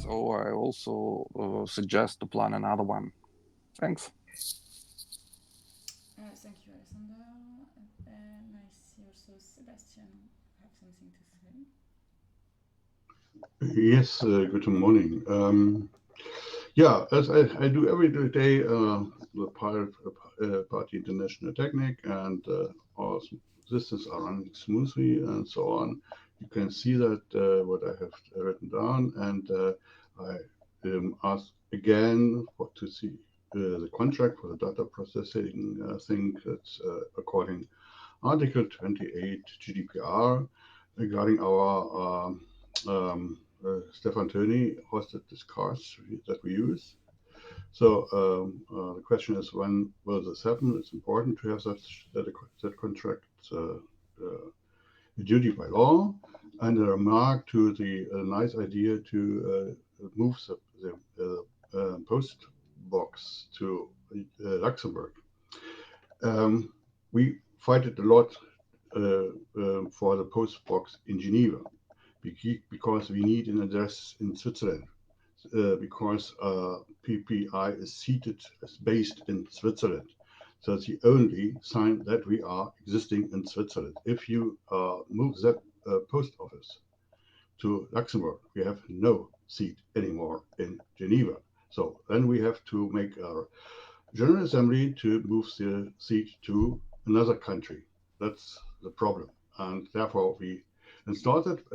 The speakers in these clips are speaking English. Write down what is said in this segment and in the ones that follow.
So I also suggest to plan another one. Thanks. Thank you, Alexander. And I see also Sebastian have something to say. Yes, good morning. Yeah, as I do every day, the Party International Technique and our systems are running smoothly and so on. You can see that what I have written down, and I ask again to see the contract for the data processing. I think that's according Article 28 GDPR regarding our Stefan Tony hosted this course that we use. So the question is, when will this happen? It's important to have that contract duty by law. And a remark to the nice idea to move the post box to Luxembourg. We fight it a lot for the post box in Geneva because we need an address in Switzerland. Because PPI is based in Switzerland. So it's the only sign that we are existing in Switzerland. If you move that post office to Luxembourg, we have no seat anymore in Geneva. So then we have to make our General Assembly to move the seat to another country. That's the problem. And therefore we installed that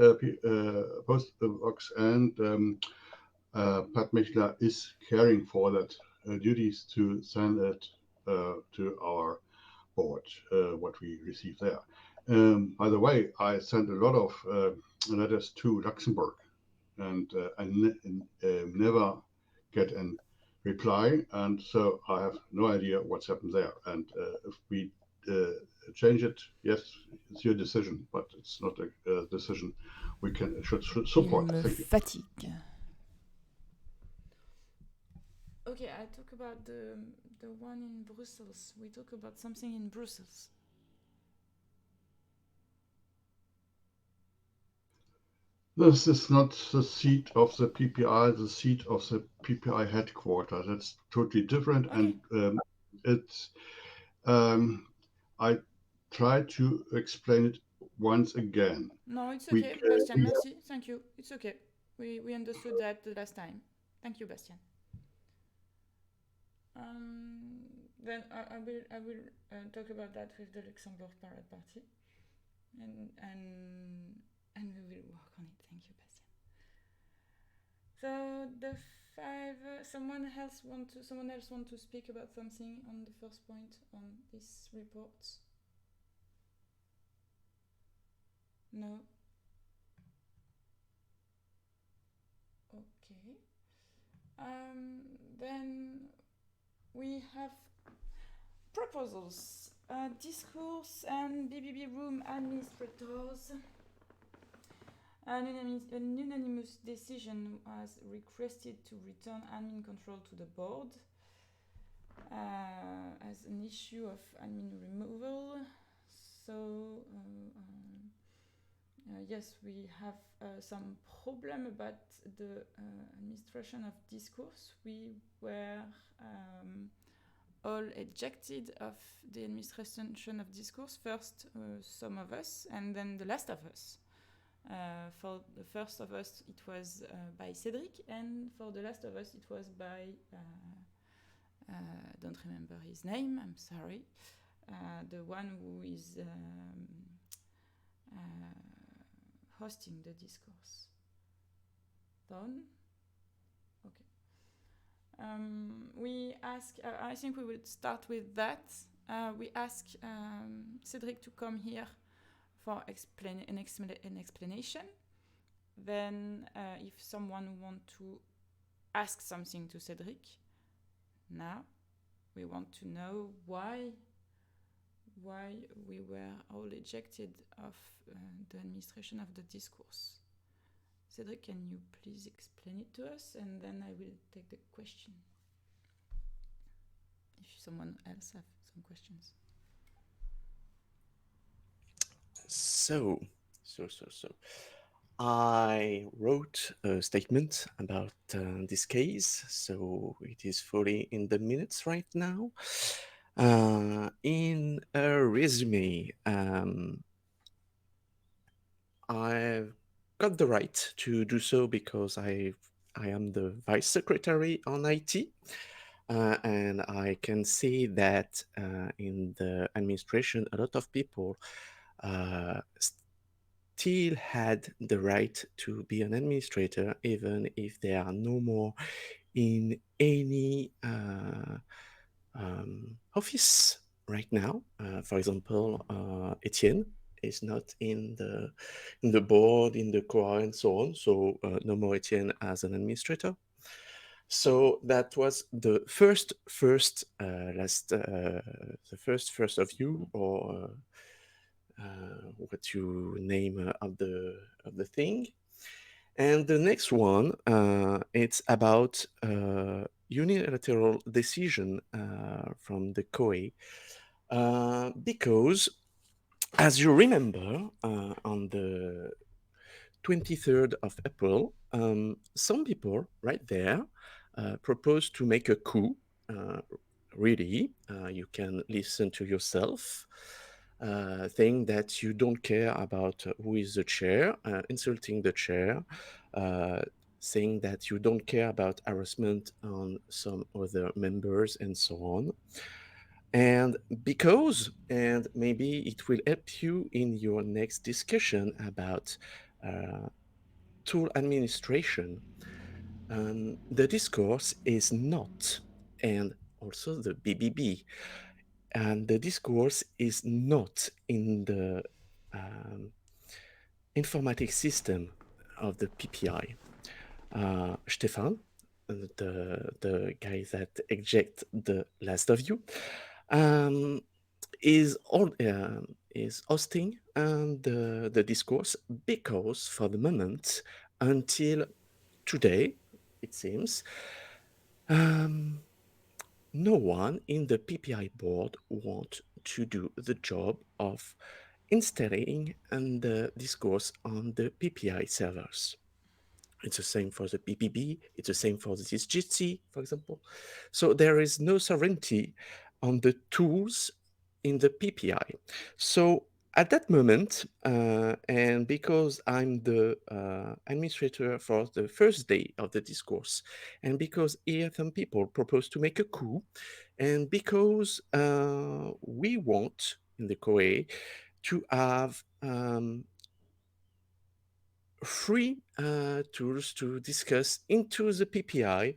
post box, and Pat Michler is caring for that duties to send it to our board, what we receive there. By the way, I sent a lot of letters to Luxembourg, and never get a reply, and so I have no idea what's happened there. And if we change it, yes, it's your decision, but it's not a decision we should support. Il me Thank you. fatigue. Okay, I talk about the one in Brussels. We talk about something in Brussels. This is not the seat of the PPI, the seat of the PPI headquarters. That's totally different, Okay. and it's. I try to explain it once again. No, it's We okay, Bastian. Merci. Thank you. It's okay. We understood that the last time. Thank you, Bastian. Then I will talk about that with the Luxembourg Party, and we will work on it. Thank you, Bastian. So the five. Someone else want to speak about something on the first point on this report? No. Okay. Then we have proposals. Discourse and BBB room administrators. An unanimous decision was requested to return admin control to the board as an issue of admin removal. So yes, we have some problem about the administration of discourse. We were all ejected of the administration of discourse. First, some of us, and then the last of us. For the first of us, it was by Cédric, and for the last of us, it was by don't remember his name. I'm sorry. The one who is hosting the discourse. Done. Okay. We ask. I think we will start with that. We ask Cédric to come here for an explanation. Then, if someone want to ask something to Cédric, now we want to know why we were all ejected of the administration of the discourse. Cédric, can you please explain it to us, and then I will take the question. If someone else have some questions. So, I wrote a statement about this case, so it is fully in the minutes right now. In a resume, I've got the right to do so because I am the vice secretary on IT. And I can see that in the administration, a lot of people still had the right to be an administrator, even if they are no more in any office right now. For example, Etienne is not in the board, in the core, and so on. So no more Etienne as an administrator. So that was the first of you, or what you name of the thing. And the next one, it's about unilateral decision from the COE, because, as you remember, on the 23rd of April, some people right there proposed to make a coup. Really, you can listen to yourself, saying that you don't care about who is the chair, insulting the chair, saying that you don't care about harassment on some other members, and so on. And because, and maybe it will help you in your next discussion about tool administration, the discourse is not, and also the BBB, and the discourse is not in the informatic system of the PPI. Stefan, the guy that eject the last of you, is hosting the discourse, because for the moment, until today, it seems, no one in the PPI board want to do the job of installing the discourse on the PPI servers. It's the same for the BBB, it's the same for the SGC, for example. So there is no sovereignty on the tools in the PPI. So at that moment, and because I'm the administrator for the first day of the discourse, and because here some people propose to make a coup, and because we want in the COE to have free tools to discuss into the PPI,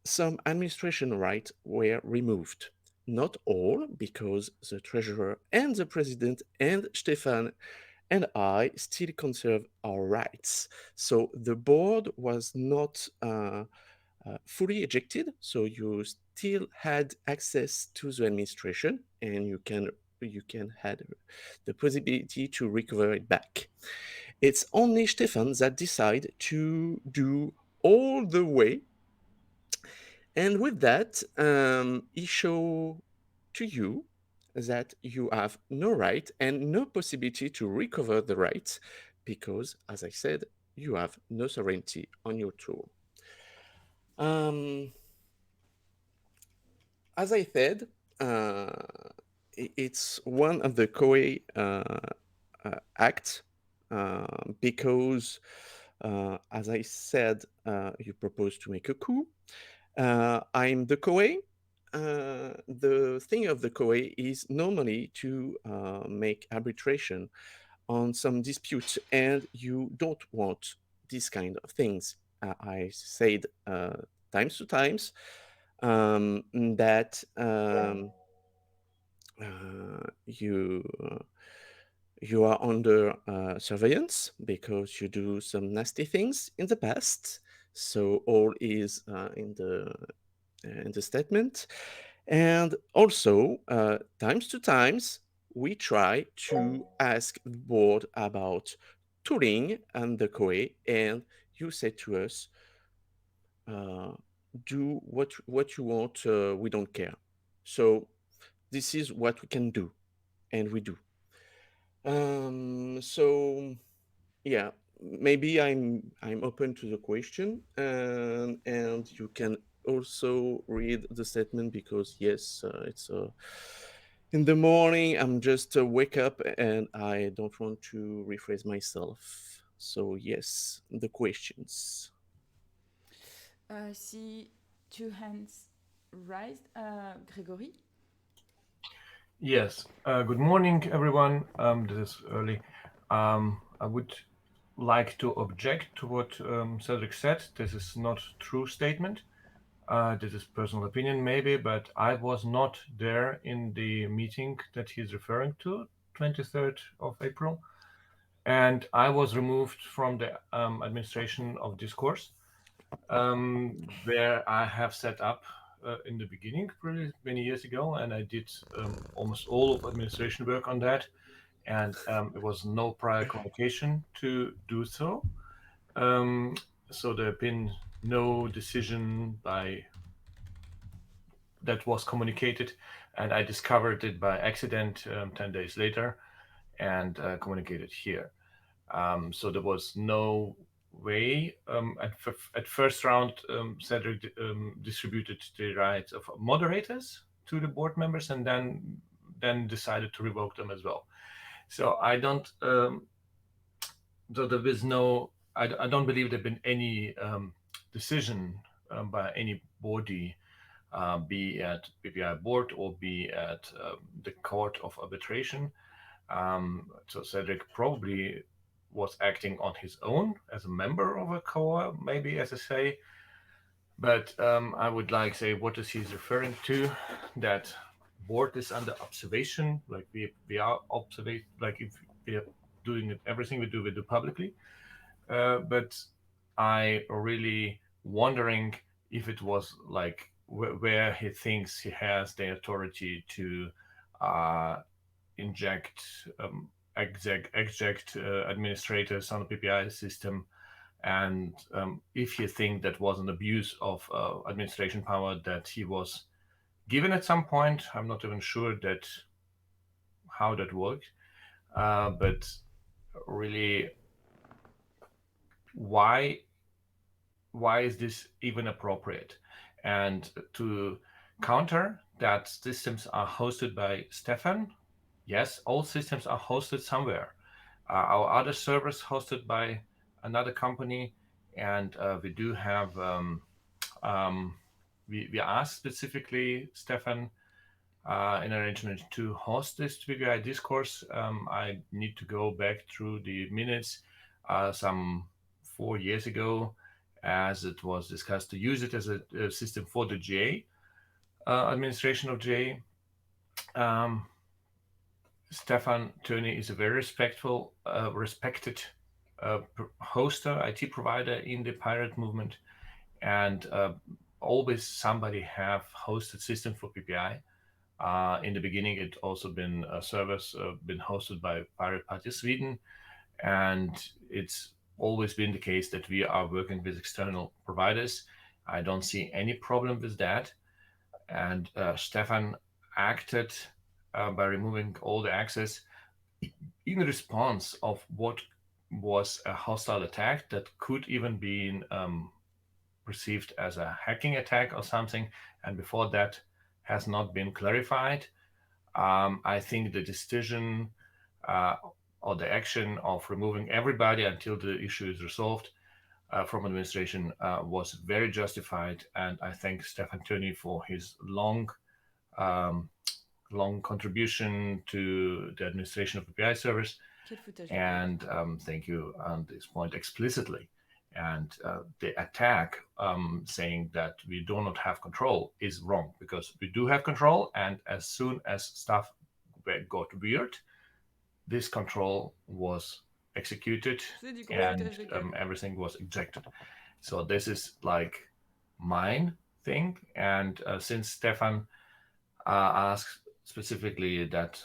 some administration rights were removed. Not all, because the treasurer and the president and Stefan and I still conserve our rights. So the board was not fully ejected, so you still had access to the administration, and you can have the possibility to recover it back. It's only Stefan that decide to do all the way. And with that, he show to you that you have no right and no possibility to recover the rights because, as I said, you have no sovereignty on your tool. As I said, it's one of the COE acts because, as I said, you propose to make a coup. I'm the COE. The thing of the COE is normally to make arbitration on some dispute, and you don't want these kind of things. I said times to times that you you are under surveillance because you do some nasty things in the past. So all is in the statement, and also times to times we try to ask the board about tooling and the COE, and you say to us, do what you want. We don't care. So this is what we can do, and we do. So yeah, maybe I'm open to the question, and you can also read the statement because yes, it's in the morning. I'm just wake up and I don't want to rephrase myself. So yes, the questions. I see two hands raised. Gregory? Yes. Good morning, everyone. This is early. I would like to object to what Cedric said. This is not true statement. This is personal opinion, maybe, but I was not there in the meeting that he's referring to, 23rd of April, and I was removed from the administration of discourse, where I have set up in the beginning, pretty many years ago, and I did almost all of administration work on that, and it was no prior communication to do so. So there have been no decision by that was communicated, and I discovered it by accident 10 days later and communicated here. So there was no way. At first round, Cedric distributed the rights of moderators to the board members, and then decided to revoke them as well. So I don't. So there is no. I don't believe there have been any decision by any body, be at PPI board or be at the court of arbitration. So Cedric probably was acting on his own as a member of a COA, maybe as I say. But I would like say what is he's referring to, that board is under observation, like we are observation, like if we are doing it, everything we do publicly. But I really wondering if it was like where he thinks he has the authority to inject eject administrators on the PPI system, and if you think that was an abuse of administration power that he was given at some point. I'm not even sure that how that worked, but really, why is this even appropriate? And to counter that, systems are hosted by Stefan. Yes, all systems are hosted somewhere. Our other servers hosted by another company, and we do have we asked specifically Stefan in arrangement to host this TPI discourse. I need to go back through the minutes some 4 years ago, as it was discussed to use it as a system for the GA administration of GA. Stefan Töney is a very respected hoster, IT provider in the pirate movement, and always somebody have hosted system for PPI. In the beginning, it also been servers been hosted by Pirate Party Sweden, and it's always been the case that we are working with external providers. I don't see any problem with that. And Stefan acted by removing all the access in response of what was a hostile attack that could even be perceived as a hacking attack or something, and before that has not been clarified. I think the decision uh, or the action of removing everybody until the issue is resolved from administration was very justified, and I thank Stefan Tönny for his um, long contribution to the administration of the PI service, Quel foutage de gueule. and thank you on this point explicitly. And the attack saying that we do not have control is wrong, because we do have control, and as soon as stuff got weird, this control was executed C'est du gros and foutage de gueule. everything was ejected. So this is like mine thing. And since Stefan asked specifically that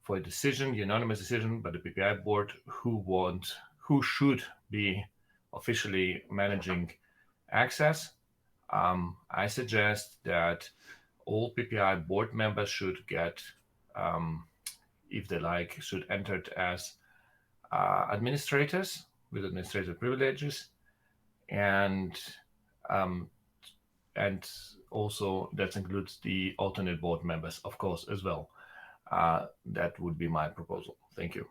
for a decision, unanimous decision by the PPI board, who should be officially managing access, I suggest that all PPI board members should get, if they like, should enter it as administrators with administrative privileges, and um, and also that includes the alternate board members, of course, as well. That would be my proposal. Thank you.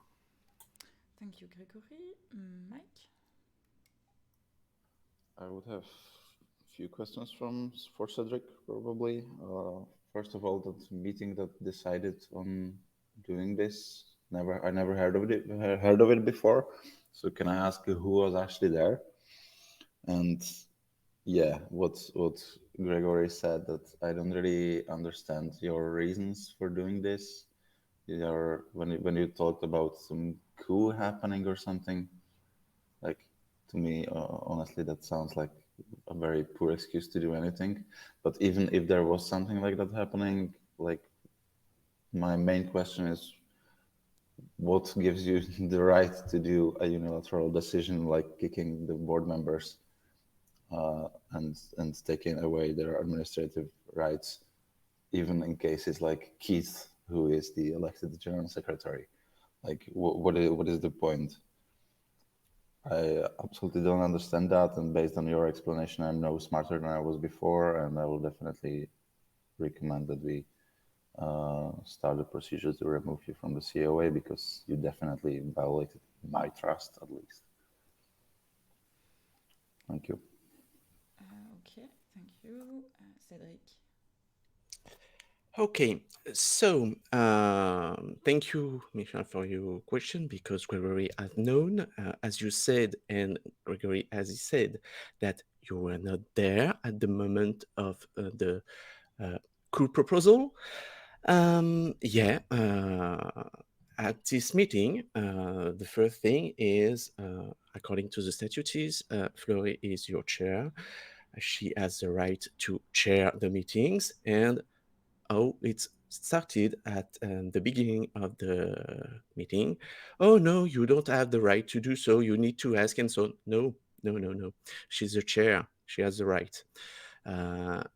Thank you, Gregory. Mike? I would have a few questions for Cedric, probably. First of all, that meeting that decided on doing this, I never heard of it before. So can I ask who was actually there? And yeah, what Gregory said, that I don't really understand your reasons for doing this. When you talked about some coup happening or something, like, to me, honestly, that sounds like a very poor excuse to do anything. But even if there was something like that happening, like, my main question is, what gives you the right to do a unilateral decision like kicking the board members and taking away their administrative rights, even in cases like Keith, who is the elected general secretary? Like, what is the point? I absolutely don't understand that, and based on your explanation, I'm no smarter than I was before, and I will definitely recommend that we start the procedure to remove you from the COA, because you definitely violated my trust, at least. Thank you. Okay, thank you. Cedric? Okay, so thank you, Michel, for your question, because Gregory has known, as you said, and Gregory, as he said, that you were not there at the moment of the coup proposal. Yeah, at this meeting, the first thing is, according to the statutes, Flori is your chair. She has the right to chair the meetings, and it started at the beginning of the meeting. Oh, no, you don't have the right to do so. You need to ask, and so no. She's the chair. She has the right.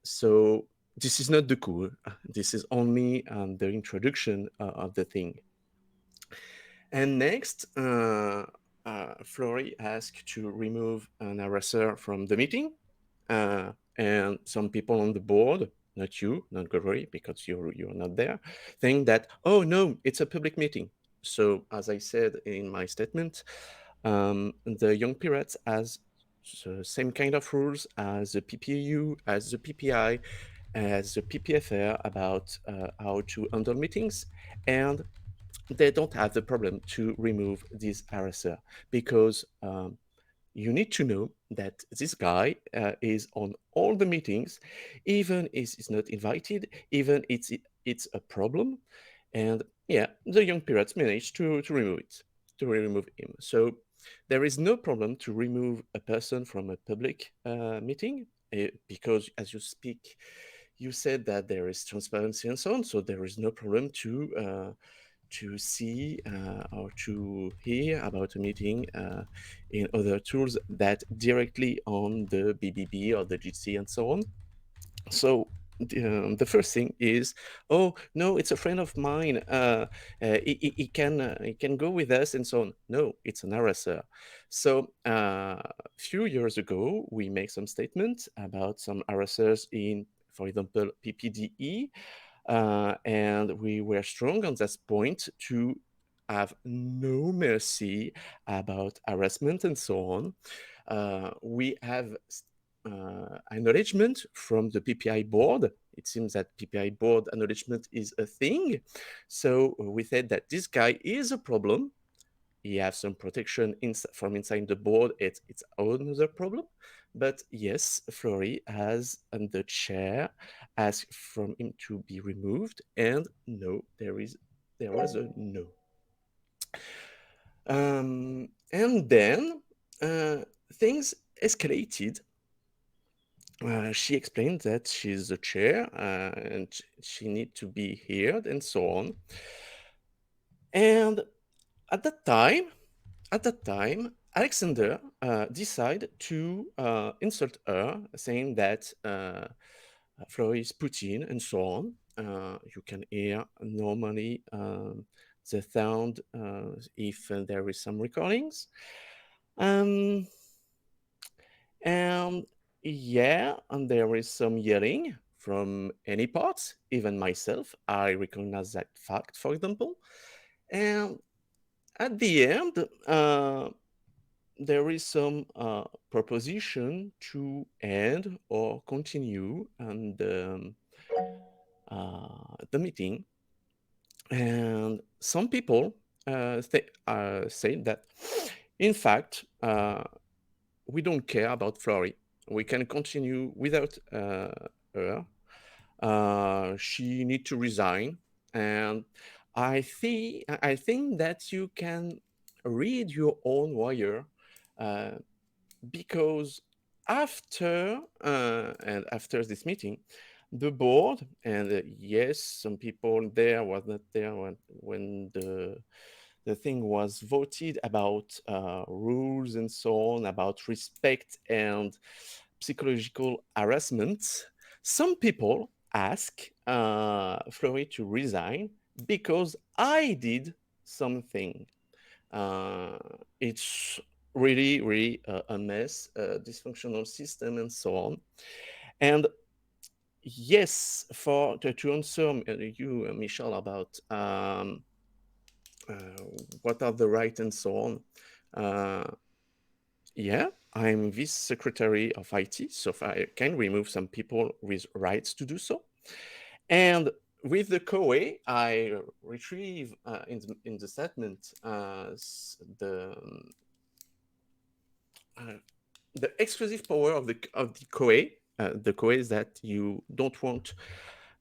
So this is not the coup. This is only the introduction of the thing. And next, Flori asked to remove an harasser from the meeting. And some people on the board, not you, not Gregory, because you're not there, think that, oh no, it's a public meeting. So as I said in my statement, the Young Pirates has the same kind of rules as the PPAU, as the PPI, as the PPFR about how to handle meetings, and they don't have the problem to remove this harasser, because you need to know that this guy is on all the meetings, even if he's not invited, even it's a problem. And yeah, the Young Pirates managed to remove him. So there is no problem to remove a person from a public meeting, because as you speak, you said that there is transparency and so on, so there is no problem to see or to hear about a meeting in other tools that directly on the BBB or the GC and so on. So the first thing is, oh no, it's a friend of mine. He can go with us and so on. No, it's an harasser. So a few years ago, we make some statements about some harassers in, for example, PPDE, and we were strong on this point to have no mercy about harassment and so on. We have acknowledgement from the PPI board. It seems that PPI board acknowledgement is a thing. So we said that this guy is a problem. He has some protection from inside the board. It's another problem. But yes, Flory has on the chair asked from him to be removed, and no, there was a no. And then things escalated. She explained that she's the chair and she need to be heard and so on. And at that time, Alexander decided to insult her, saying that Flory is Putin and so on. You can hear normally the sound if there is some recordings. And yeah, and there is some yelling from any part, even myself. I recognize that fact, for example. And at the end, there is some proposition to end or continue and the meeting. And some people say that, in fact, we don't care about Flory. We can continue without her. She need to resign, and I think that you can read your own wire, because after this meeting, the board and yes, some people there was not there when the thing was voted about rules and so on, about respect and psychological harassment. Some people ask Flory to resign because I did something. It's really a mess, a dysfunctional system and so on. And yes, to answer you, Michel, about what are the rights and so on. Yeah, I'm vice secretary of IT, so I can remove some people with rights to do so. And with the COE, I retrieve in the statement the exclusive power of the COE. The COE is that you don't want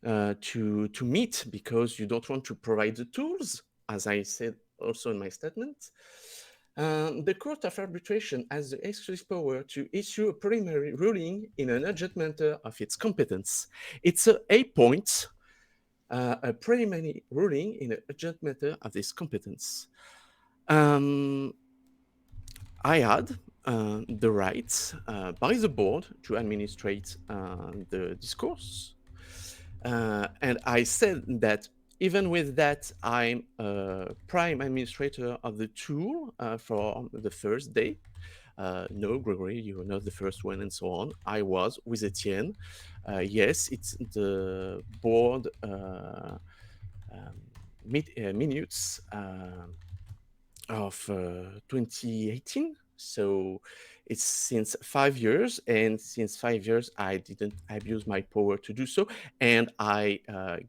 to meet because you don't want to provide the tools, as I said also in my statement. The Court of Arbitration has the exclusive power to issue a preliminary ruling in an urgent matter of its competence. It's a point, a preliminary ruling in an urgent matter of this competence. I had the right by the board to administrate the discourse. And I said that even with that, I'm a prime administrator of the tool for the first day. No, Gregory, you were not the first one, and so on. I was with Etienne. Yes, it's the board minutes of 2018. So it's since 5 years, and since 5 years, I didn't abuse my power to do so, and I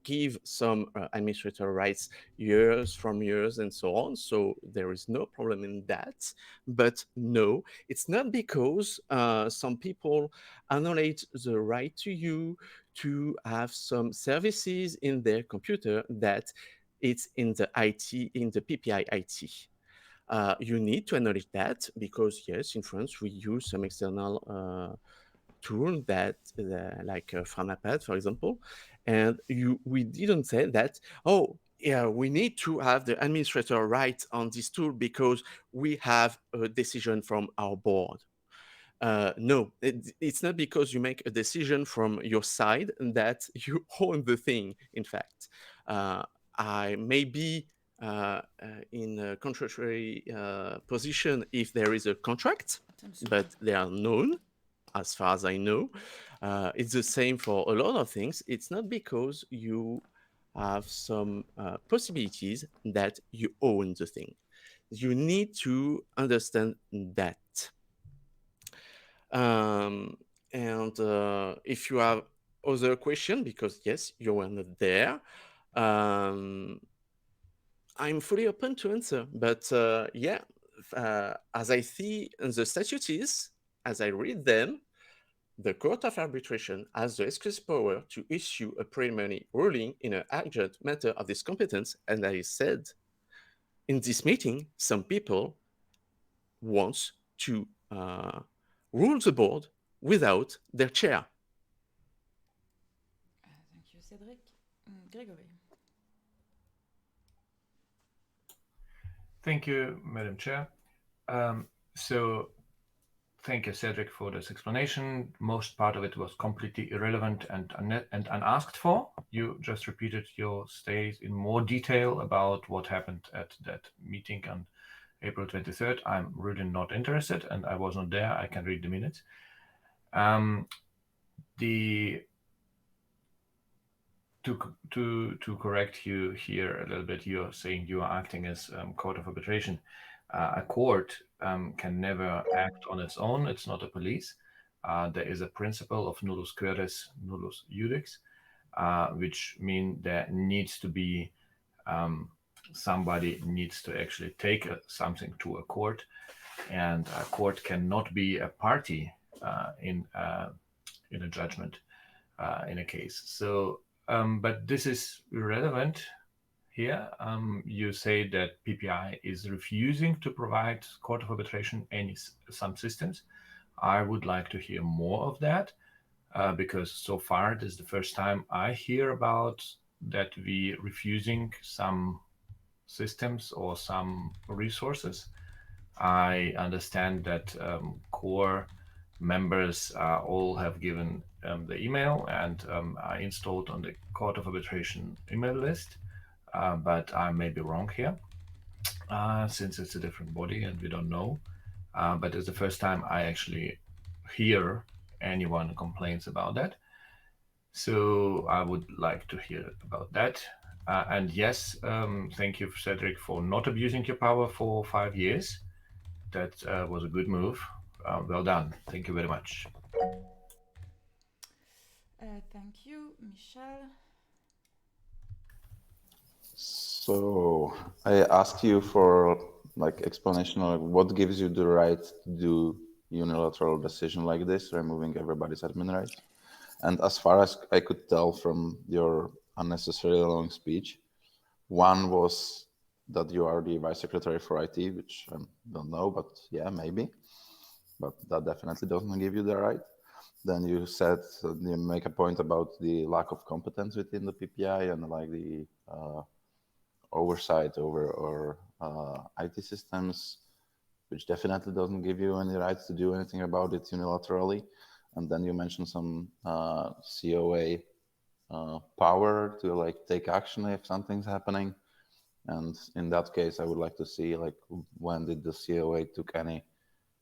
give some administrator rights years from years and so on. So there is no problem in that. But no, it's not because some people acknowledge the right to you to have some services in their computer that it's in the IT, in the PPI IT. You need to acknowledge that because yes, in France we use some external tool that like Framapad, for example, and we didn't say that, oh yeah, we need to have the administrator right on this tool because we have a decision from our board. No, it's not because you make a decision from your side that you own the thing. In fact, I may be in a contrary position if there is a contract, but they are known as far as I know. It's the same for a lot of things. It's not because you have some possibilities that you own the thing. You need to understand that. And if you have other question, because yes, you were not there, I'm fully open to answer. But yeah, as I see in the statutes, as I read them, the Court of Arbitration has the exclusive power to issue a preliminary ruling in an urgent matter of this competence. And I said in this meeting, some people want to rule the board without their chair. Thank you, Cedric. Gregory. Thank you, Madam Chair. So thank you, Cedric, for this explanation. Most part of it was completely irrelevant and unasked for. You just repeated your stays in more detail about what happened at that meeting on April 23rd. I'm really not interested, and I was not there. I can read the minutes. To correct you here a little bit, you're saying you are acting as court of arbitration. A court can never act on its own. It's not a police. There is a principle of nullus cuius, nullus iudex, which means there needs to be somebody needs to actually take something to a court, and a court cannot be a party in a judgment in a case. So, but this is relevant here. You say that PPI is refusing to provide Court of Arbitration some systems. I would like to hear more of that because so far this is the first time I hear about that we refusing some systems or some resources. I understand that core members all have given the email and are installed on the Court of Arbitration email list, but I may be wrong here since it's a different body and we don't know. But it's the first time I actually hear anyone complains about that. So I would like to hear about that. And yes, thank you, Cedric, for not abusing your power for 5 years. That was a good move. Well done. Thank you very much. Thank you, Michel. So I asked you for like explanation of what gives you the right to do unilateral decision like this, removing everybody's admin rights. And as far as I could tell from your unnecessarily long speech, one was that you are the vice secretary for IT, which I don't know, but yeah, maybe. But that definitely doesn't give you the right. Then you said, you make a point about the lack of competence within the PPI and like the oversight over IT systems, which definitely doesn't give you any rights to do anything about it unilaterally. And then you mentioned some COA power to like take action if something's happening. And in that case, I would like to see like when did the COA took any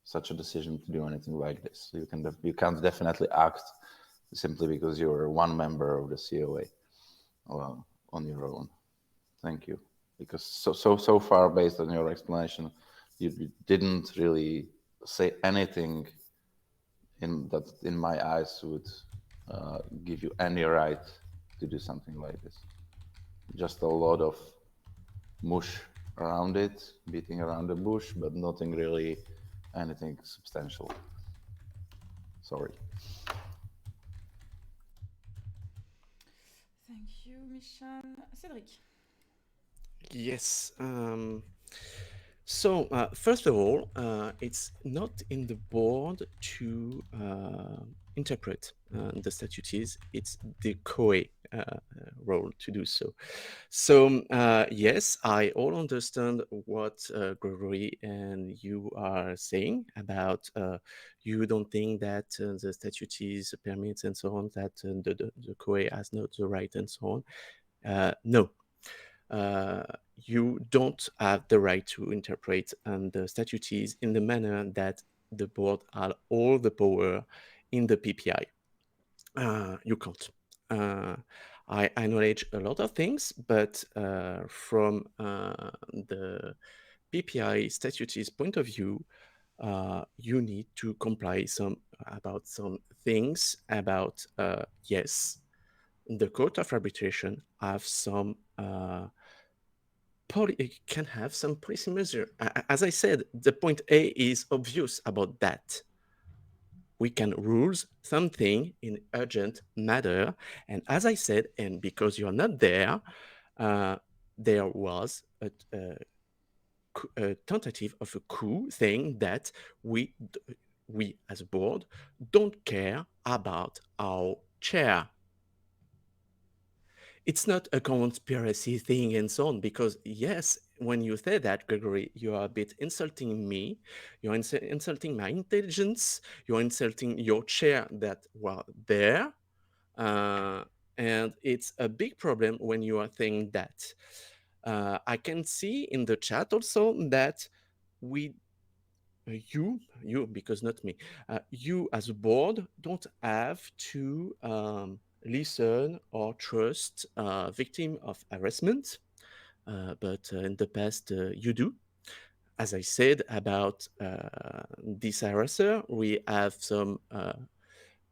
such a decision to do anything like this. So you can't definitely act simply because you're one member of the COA on your own. Thank you. Because so far, based on your explanation, you didn't really say anything that in my eyes would give you any right to do something like this. Just a lot of mush around it, beating around the bush, but nothing really, anything substantial. Sorry. Thank you, Michel. Cedric. Yes. So first of all, it's not in the board to interpret the statutes. It's the COE role to do so. So yes, I all understand what Gregory and you are saying about you don't think that the statutes permits and so on, that the COE has not the right and so on. No, you don't have the right to interpret the statutes in the manner that the board had all the power in the PPI. You can't. I acknowledge a lot of things, but from the PPI statutes point of view, you need to comply about some things about yes, the court of arbitration have some can have some policy measure. As I said, the point A is obvious about that. We can rules something in urgent matter, and as I said, and because you're not there, there was a tentative of a coup saying that we as a board don't care about our chair. It's not a conspiracy thing and so on, because yes, when you say that, Gregory, you are a bit insulting me, you're insulting my intelligence, you're insulting your chair that were there, and it's a big problem when you are saying that. I can see in the chat also that we you because not me, you as a board don't have to listen or trust victim of harassment, but in the past you do. As I said about this harasser, we have some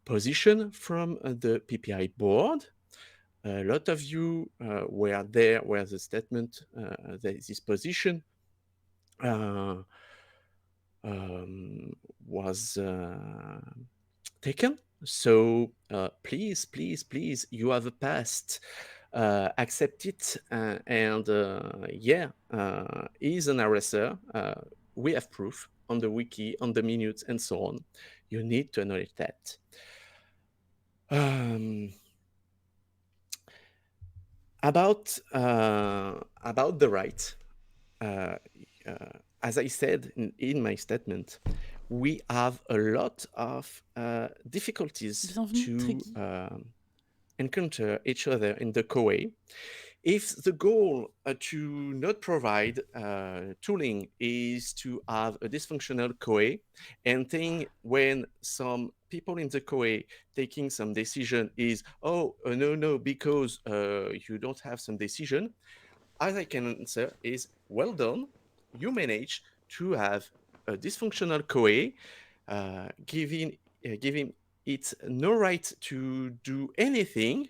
position from the PPI board. A lot of you were there where the statement, this position was taken. So please, please, please, you have a past. Accept it, and yeah, he's an harasser. We have proof on the wiki, on the minutes, and so on. You need to acknowledge that. About the right, as I said in my statement, we have a lot of difficulties Bienvenue, to Tréguy. encounter each other in the COE. If the goal to not provide tooling is to have a dysfunctional COE, and think when some people in the COE taking some decision is, oh, no, because you don't have some decision, as I can answer is, well done, you manage to have a dysfunctional COE, giving it no right to do anything.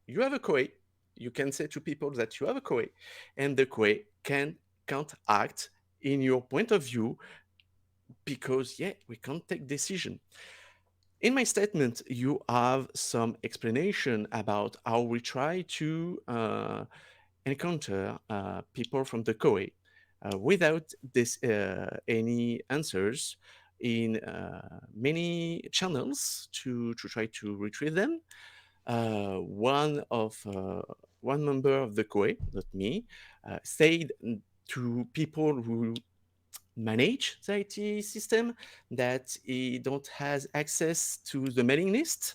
You have a COE. You can say to people that you have a COE, and the COE can't act in your point of view because, yeah, we can't take decision. In my statement, you have some explanation about how we try to encounter people from the COE without any answers in many channels to try to retrieve them. One member of the COE, not me, said to people who manage the IT system that he don't has access to the mailing list.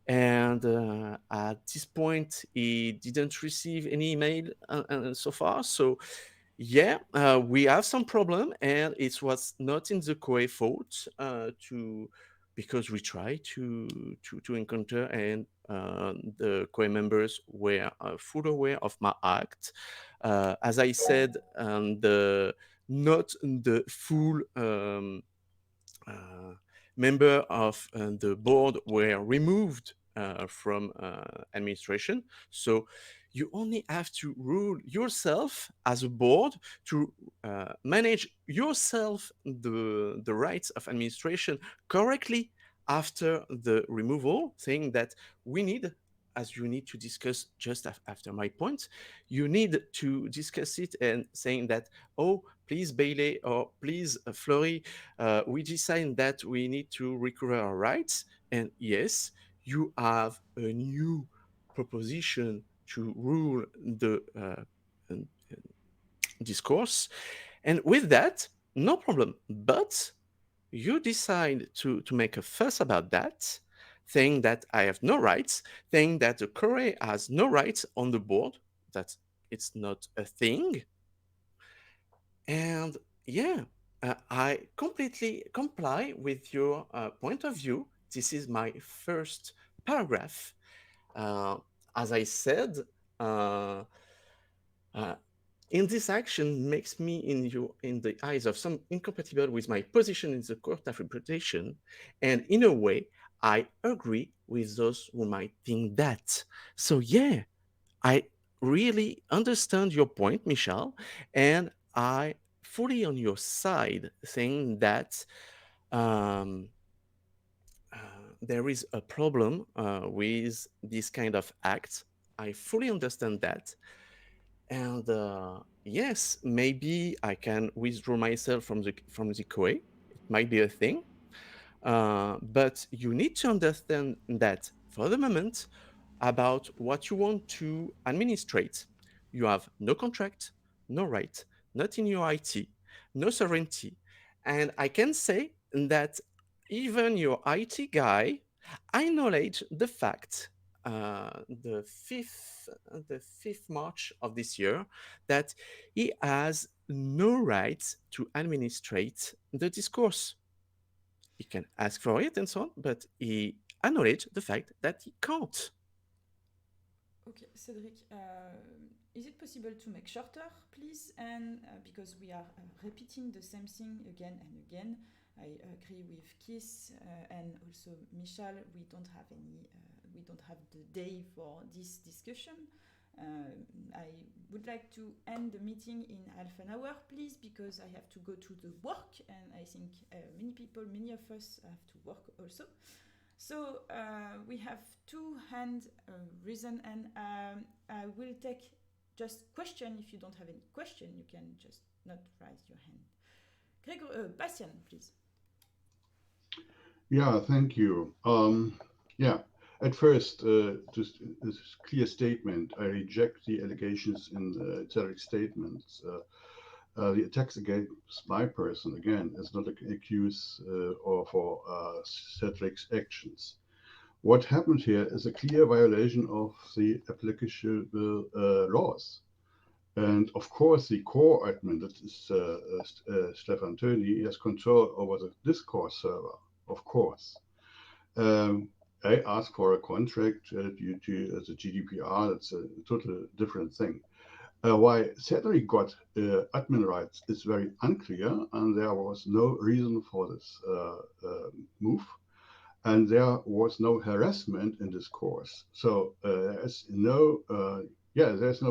And at this point, he didn't receive any email so far. So yeah, we have some problem, and it was not in the COE fault because we try to encounter, and the COE members were fully aware of my act. As I said, not the full member of the board were removed from administration. So you only have to rule yourself as a board to manage yourself the rights of administration correctly after the removal, saying that we need, as you need to discuss just after my point, you need to discuss it and saying that, oh, please Bailey or please Flory, we decide that we need to recover our rights. And yes, you have a new proposition to rule the discourse. And with that, no problem. But you decide to make a fuss about that, saying that I have no rights, saying that the Corée has no rights on the board, that it's not a thing. And yeah, I completely comply with your point of view. This is my first paragraph. Uh, as I said, uh, uh, in this action makes me in the eyes of some incompatible with my position in the court of interpretation, and in a way, I agree with those who might think that. So yeah, I really understand your point, Michel, and I fully on your side, saying that um, there is a problem with this kind of act. I fully understand that. And yes, maybe I can withdraw myself from the COE. It might be a thing. But you need to understand that for the moment, about what you want to administrate, you have no contract, no right, not in your IT, no sovereignty. And I can say that even your IT guy acknowledge the fact the 5th March of this year that he has no right to administrate the discourse. He can ask for it and so on, but he acknowledged the fact that he can't. Okay, Cedric, is it possible to make shorter, please? And because we are repeating the same thing again and again, I agree with Keith and also Michel. We don't have the day for this discussion. I would like to end the meeting in half an hour, please, because I have to go to the work, and I think many of us have to work also. So we have two hand risen, and I will take just question. If you don't have any question, you can just not raise your hand. Bastian, please. Yeah, thank you. Yeah, at first, just this clear statement, I reject the allegations in Cedric's statements. The attacks against my person, again, is not an excuse or for Cedric's actions. What happened here is a clear violation of the applicable laws. And of course, the core admin, that is Stefan Töni, has control over the Discord server, of course. I asked for a contract due to the GDPR. That's a totally different thing. Why Cedric got admin rights is very unclear, and there was no reason for this move. And there was no harassment in this course. So there's no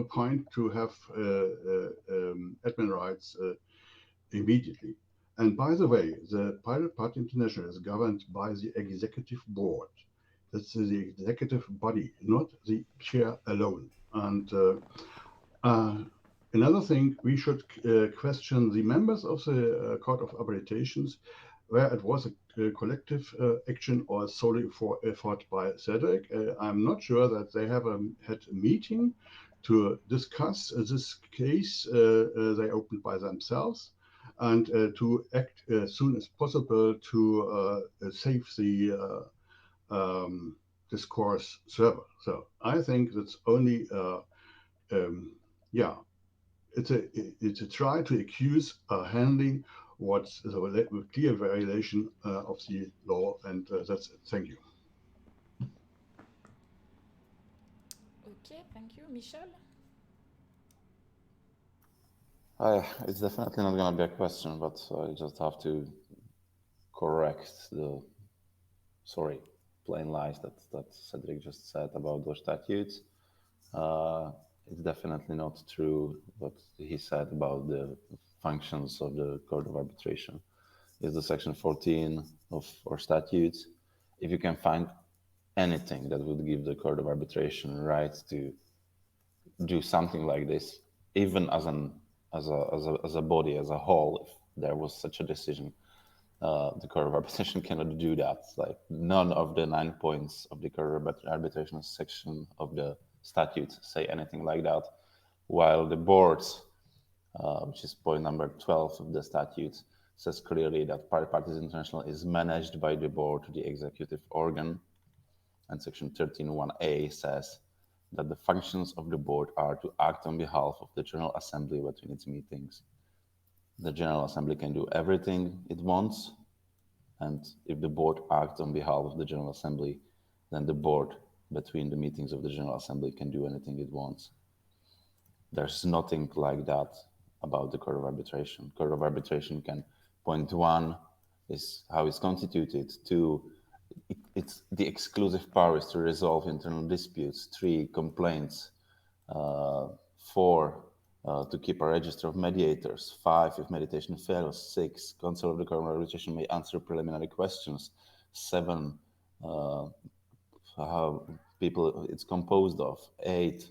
point to have admin rights immediately. And by the way, the Parti International is governed by the executive board. That's the executive body, not the chair alone. And another thing, we should question the members of the Court of Arbitrations, where it was a collective action or solely for effort by Cedric. I'm not sure that they have had a meeting to discuss this case they opened by themselves, and to act as soon as possible to save the discourse server. So I think that's only, yeah, it's a try to accuse handling what's a clear violation of the law, and that's it. Thank you. Okay, thank you, Michel. It's definitely not going to be a question, but I just have to correct the plain lies that Cedric just said about those statutes. It's definitely not true what he said about the functions of the Court of Arbitration. Is the section 14 of our statutes. If you can find anything that would give the Court of Arbitration right to do something like this, even as a body, as a whole, if there was such a decision, The Court of Arbitration cannot do that. Like none of the 9 points of the Court of Arbitration section of the statute say anything like that, while the boards, which is point number 12 of the statute, says clearly that Parties International is managed by the board, the executive organ, and section 13.1a says that the functions of the board are to act on behalf of the General Assembly between its meetings. The General Assembly can do everything it wants, and if the board acts on behalf of the General Assembly, then the board between the meetings of the General Assembly can do anything it wants. There's nothing like that about the Court of Arbitration. Court of Arbitration can, point one is how it's constituted. Two, it's the exclusive powers to resolve internal disputes. Three, complaints. Four, to keep a register of mediators. Five, if mediation fails. Six, Council of the Court of Arbitration may answer preliminary questions. Seven, how people it's composed of. Eight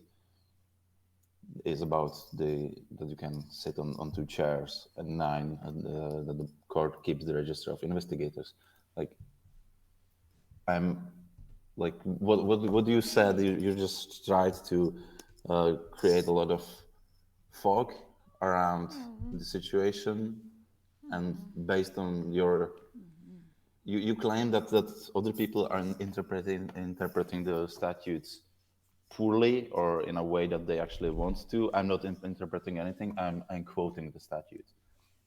is about that you can sit on two chairs. And nine, that the court keeps the register of investigators. Like, I'm like what you said. You just tried to create a lot of fog around the situation, and based on your you claim that other people are interpreting the statutes poorly or in a way that they actually want to. I'm not interpreting anything. I'm quoting the statute.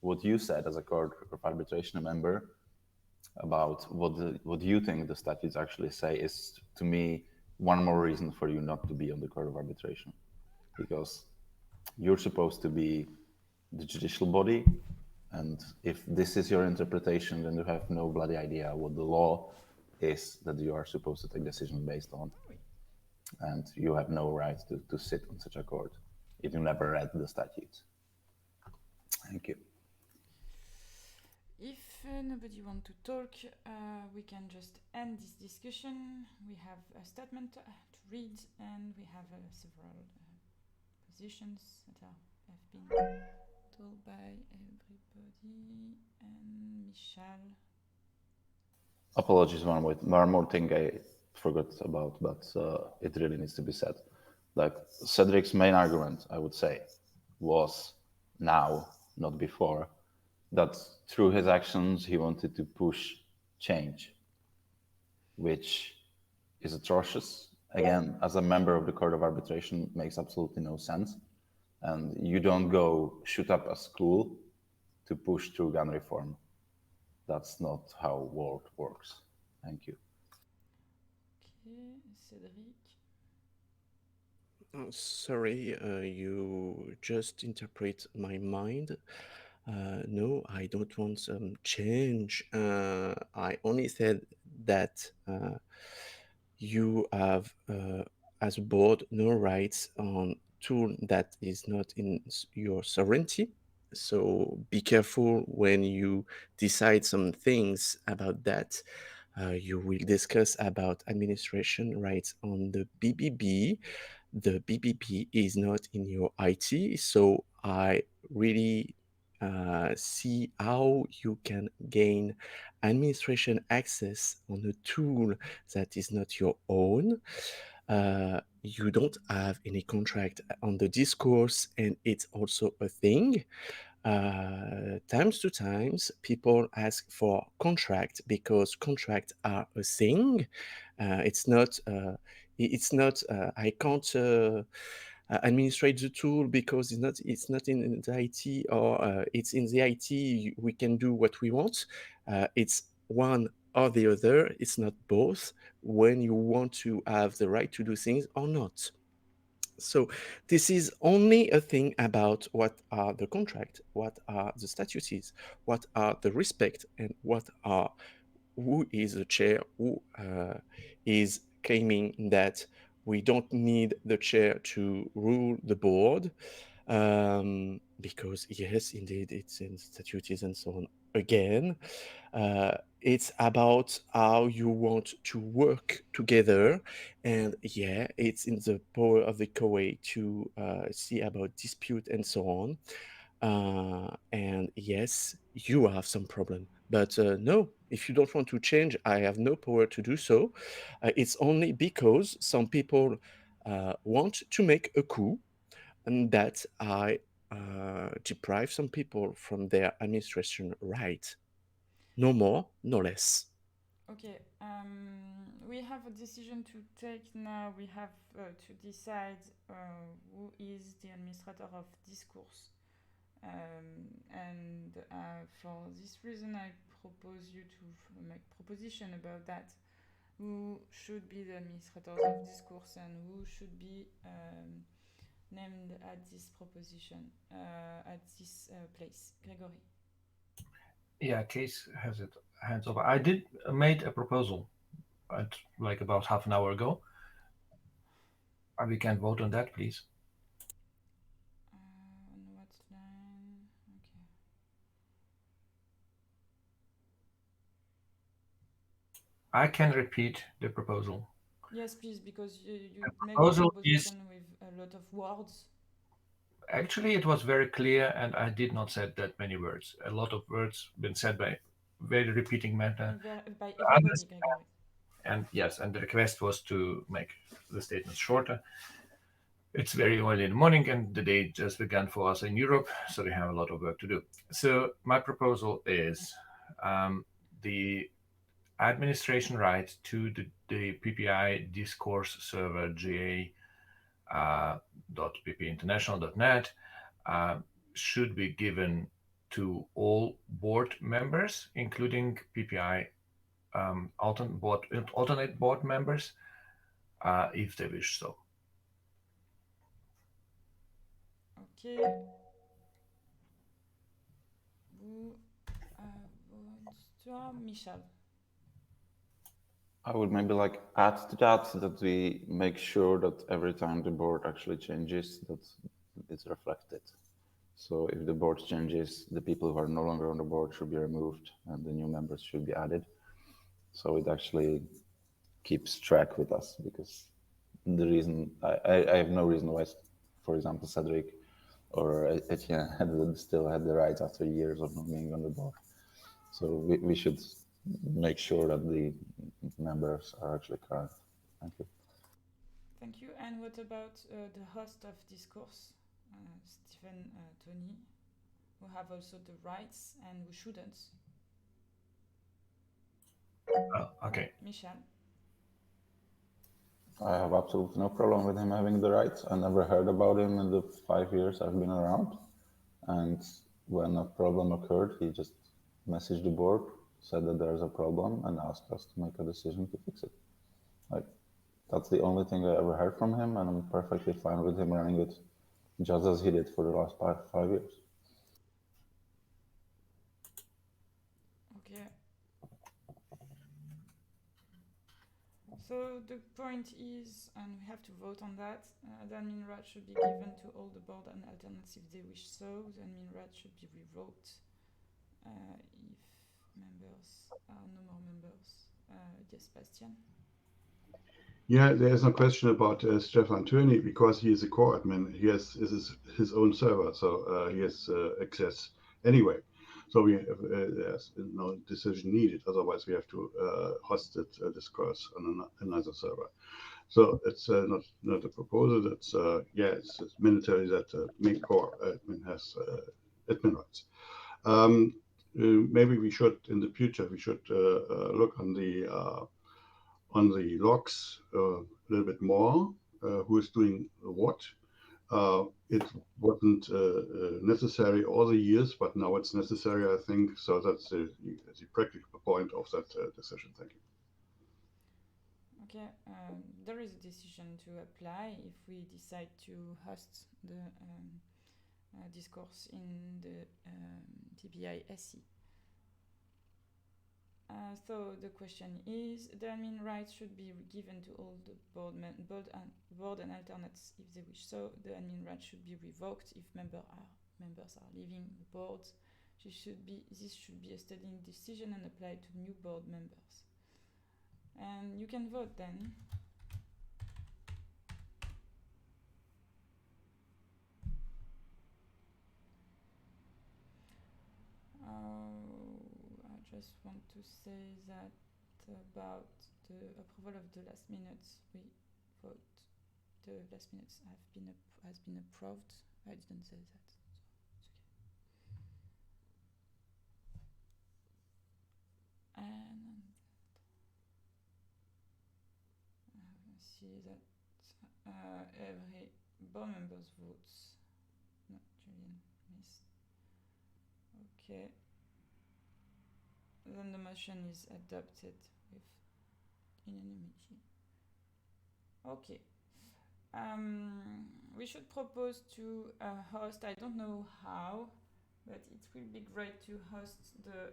What you said as a Court of Arbitration member about what you think the statutes actually say is, to me, one more reason for you not to be on the Court of Arbitration, because you're supposed to be the judicial body, and if this is your interpretation, then you have no bloody idea what the law is that you are supposed to take decision based on, and you have no right to sit on such a court if you never read the statutes. Thank you. If nobody wants to talk, we can just end this discussion. We have a statement to read, and we have several positions that have been told by everybody. And Michal. Apologies, one more thing I forgot about, but it really needs to be said. Like, Cedric's main argument, I would say, was now, not before, that through his actions he wanted to push change, which is atrocious. Again, as a member of the Court of Arbitration, makes absolutely no sense. And you don't go shoot up a school to push through gun reform. That's not how world works. Thank you. Okay, Cedric. Sorry, you just interpret my mind. No, I don't want some change. I only said that you have, as a board, no rights on tool that is not in your sovereignty. So be careful when you decide some things about that. You will discuss about administration rights on the BBB. The BBB is not in your IT, so I really see how you can gain administration access on a tool that is not your own. You don't have any contract on the discourse, and it's also a thing. Times to times, people ask for contract because contracts are a thing. It's not. It's not. I can't administrate the tool because it's not in the IT, or it's in the IT. We can do what we want. It's one or the other. It's not both. When you want to have the right to do things or not. So this is only a thing about what are the contract, what are the statutes, what are the respect, and what are who is the chair, who is claiming that we don't need the chair to rule the board, because yes, indeed, it's in statutes and so on. Again, it's about how you want to work together, and yeah, it's in the power of the COA to see about dispute and so on. And yes, you have some problem, But no, if you don't want to change, I have no power to do so. It's only because some people want to make a coup, and that I deprive some people from their administration right. No more, no less. Okay, we have a decision to take now. We have to decide who is the administrator of discourse. And for this reason, I propose you to make proposition about that. Who should be the administrators of discourse and who should be named at this proposition, at this place? Gregory. Yeah, Case has it hands over. I did made a proposal at like about half an hour ago. We can vote on that, please. On what line? Okay. I can repeat the proposal. Yes, please, because you The make the proposal is proposition with a lot of words. actually it was very clear, and I did not say that many words. A lot of words been said by very repeating matter. By everybody, Gregory. And yes, and the request was to make the statements shorter. It's very early in the morning, and the day just began for us in Europe, so we have a lot of work to do. So my proposal is the administration right to the PPI discourse server GA .ppinternational.net should be given to all board members, including PPI alternate board members, if they wish so. Okay. Who wants to? Michel. I would maybe like add to that we make sure that every time the board actually changes, that it's reflected. So if the board changes, the people who are no longer on the board should be removed and the new members should be added. So it actually keeps track with us, because the reason I have no reason why, for example, Cedric or Etienne still had the right after years of not being on the board. So we should make sure that the members are actually current. Thank you. Thank you. And what about the host of discourse, Stephen Tony, who have also the rights and who shouldn't? Okay. Michel. I have absolutely no problem with him having the rights. I never heard about him in the 5 years I've been around. And when a problem occurred, he just messaged the board, said that there's a problem, and asked us to make a decision to fix it. Like, that's the only thing I ever heard from him, and I'm perfectly fine with him running it just as he did for the last 5 years. Okay. So the point is, and we have to vote on that, the admin right should be given to all the board and alternates if they wish so. The admin right should be revoked if members are no more members. Yes, Bastian. Yeah, there is no question about Stefan Turney, because he is a core admin. He has his own server, so he has access anyway. So we have, there's no decision needed. Otherwise, we have to host it discourse on another server. So it's not a proposal. It's it's mandatory that main core admin has admin rights. Maybe we should, in the future, look on the logs a little bit more, who is doing what. It wasn't necessary all the years, but now it's necessary, I think. So that's the practical point of that decision. Thank you. Okay, there is a decision to apply if we decide to host the discourse in the TPI SE. So the question is, the admin rights should be given to all the board and alternates if they wish so. The admin rights should be revoked if members are leaving the board. This should be a standing decision and apply to new board members. And you can vote then. I just want to say that about the approval of the last minutes, we vote. The last minutes has been approved. I didn't say that. So it's okay. And I see that every board member's votes. No, Julian missed. Okay. Then the motion is adopted with unanimity. Okay. We should propose to host, I don't know how, but it will be great to host the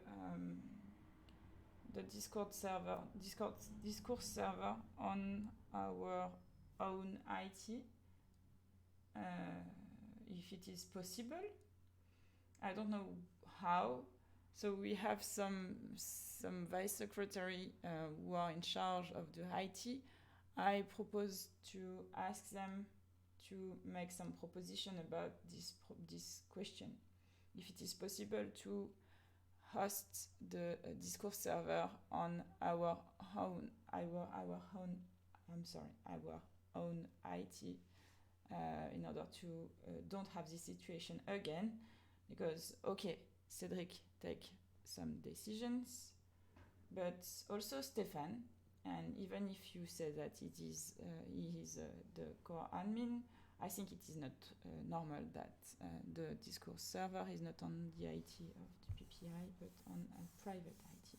Discourse server on our own IT, if it is possible. I don't know how. So we have some vice secretary who are in charge of the IT. I propose to ask them to make some proposition about this question. If it is possible to host the Discourse server on our own IT in order to don't have this situation again, because okay, Cedric take some decisions, but also Stefan, and even if you say that it is he is the core admin, I think it is not normal that the Discourse server is not on the IT of the PPI but on a private IT.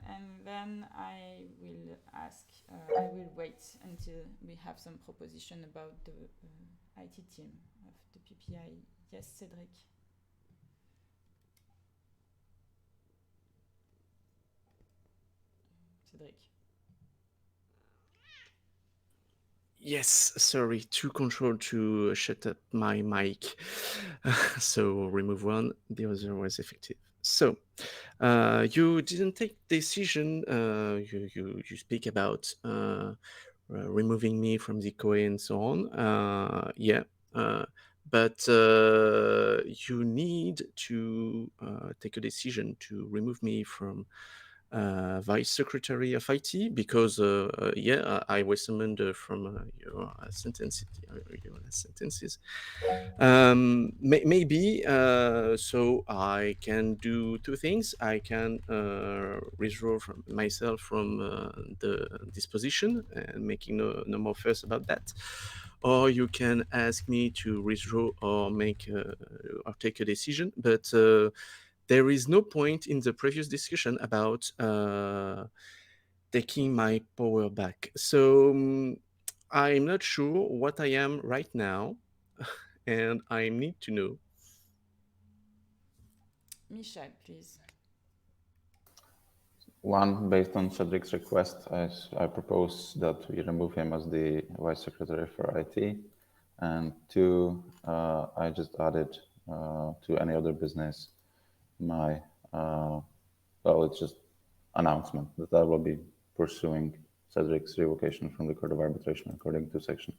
And then I will wait until we have some proposition about the IT team of the PPI. Yes, Cedric. Cedric. Yes, sorry, too controlled to shut up my mic. So remove one, the other was effective. So you didn't take decision. You speak about removing me from the COE and so on. Yeah, but you need to take a decision to remove me from Vice Secretary of IT, because yeah, I was summoned from your sentences. Maybe so I can do two things. I can withdraw from myself from this position and making no more fuss about that, or you can ask me to withdraw or take a decision. But there is no point in the previous discussion about taking my power back. So I'm not sure what I am right now, and I need to know. Michel, please. One, based on Cedric's request, I propose that we remove him as the Vice Secretary for IT. And two, I just added to any other business my, well, it's just announcement that I will be pursuing Cedric's revocation from the Court of Arbitration according to Section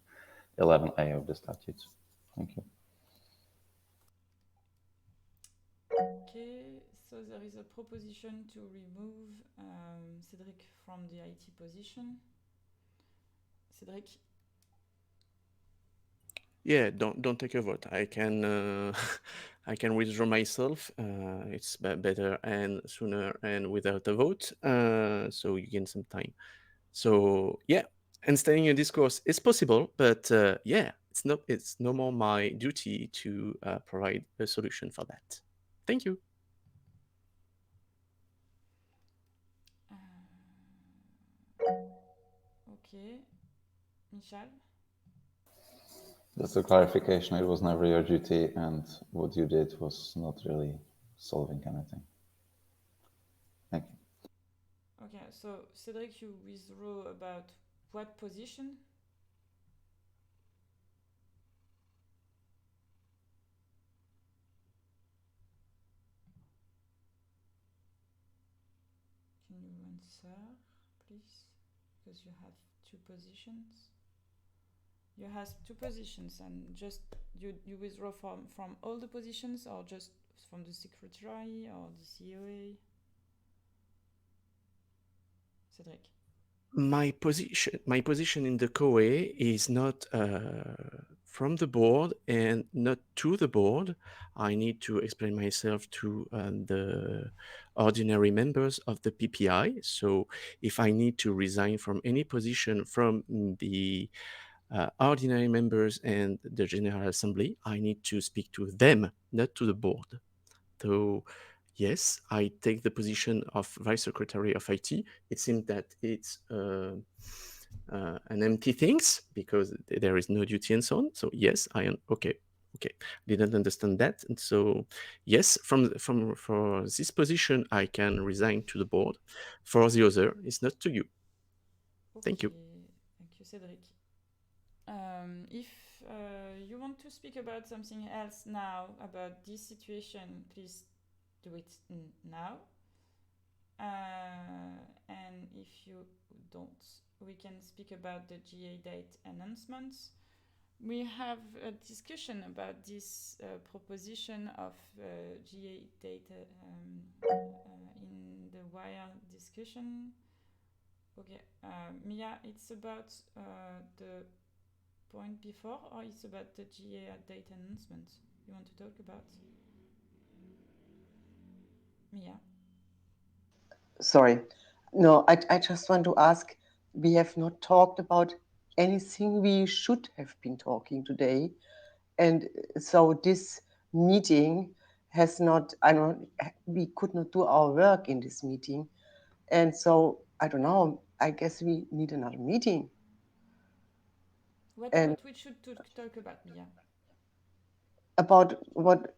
11A of the statutes. Thank you. Okay, so there is a proposition to remove Cedric from the IT position. Cedric? Yeah, don't take a vote. I can I can withdraw myself. It's better and sooner and without a vote. So you gain some time. So yeah, and staying in discourse is possible, but yeah, it's no more my duty to provide a solution for that. Thank you. Okay, Michel? Just a clarification, it was never your duty, and what you did was not really solving anything. Thank you. Okay, so Cedric, you withdraw about what position? Can you answer, please? Because you have two positions. You have two positions, and just you withdraw from all the positions, or just from the secretary or the COA. Cedric. My position in the COE is not from the board and not to the board. I need to explain myself to the ordinary members of the PPI. So if I need to resign from any position from the ordinary members and the General Assembly, I need to speak to them, not to the board. So yes, I take the position of Vice Secretary of IT. It seems that it's an empty things because there is no duty and so on. So yes, I am okay. Didn't understand that, and so yes, for this position, I can resign to the board. For the other, it's not to you. Thank you. Thank you, Cedric. If you want to speak about something else now about this situation, please do it now. And if you don't, we can speak about the GA date announcements. We have a discussion about this proposition of GA date in the wire discussion. Okay, Mia, it's about the point before, or it's about the GA date announcement you want to talk about? Mia? Sorry. No, I just want to ask, we have not talked about anything we should have been talking today. And so this meeting has not, we could not do our work in this meeting. And so, I don't know, I guess we need another meeting. What we should talk about, Mia? About what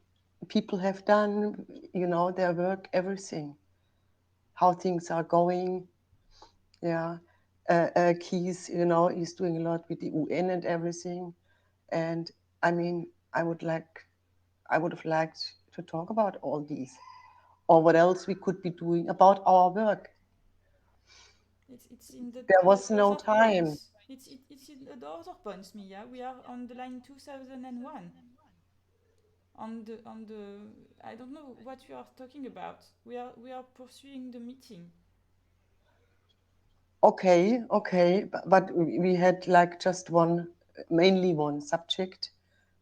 people have done, their work, everything. How things are going. Yeah. Keith, he's doing a lot with the UN and everything. And I mean, I would have liked to talk about all these, or what else we could be doing about our work. It's in the There was no other time. points. It's in the other points, Mia. We are on the line 2001. On the I don't know what you are talking about. We are pursuing the meeting. Okay, but we had like just mainly one subject.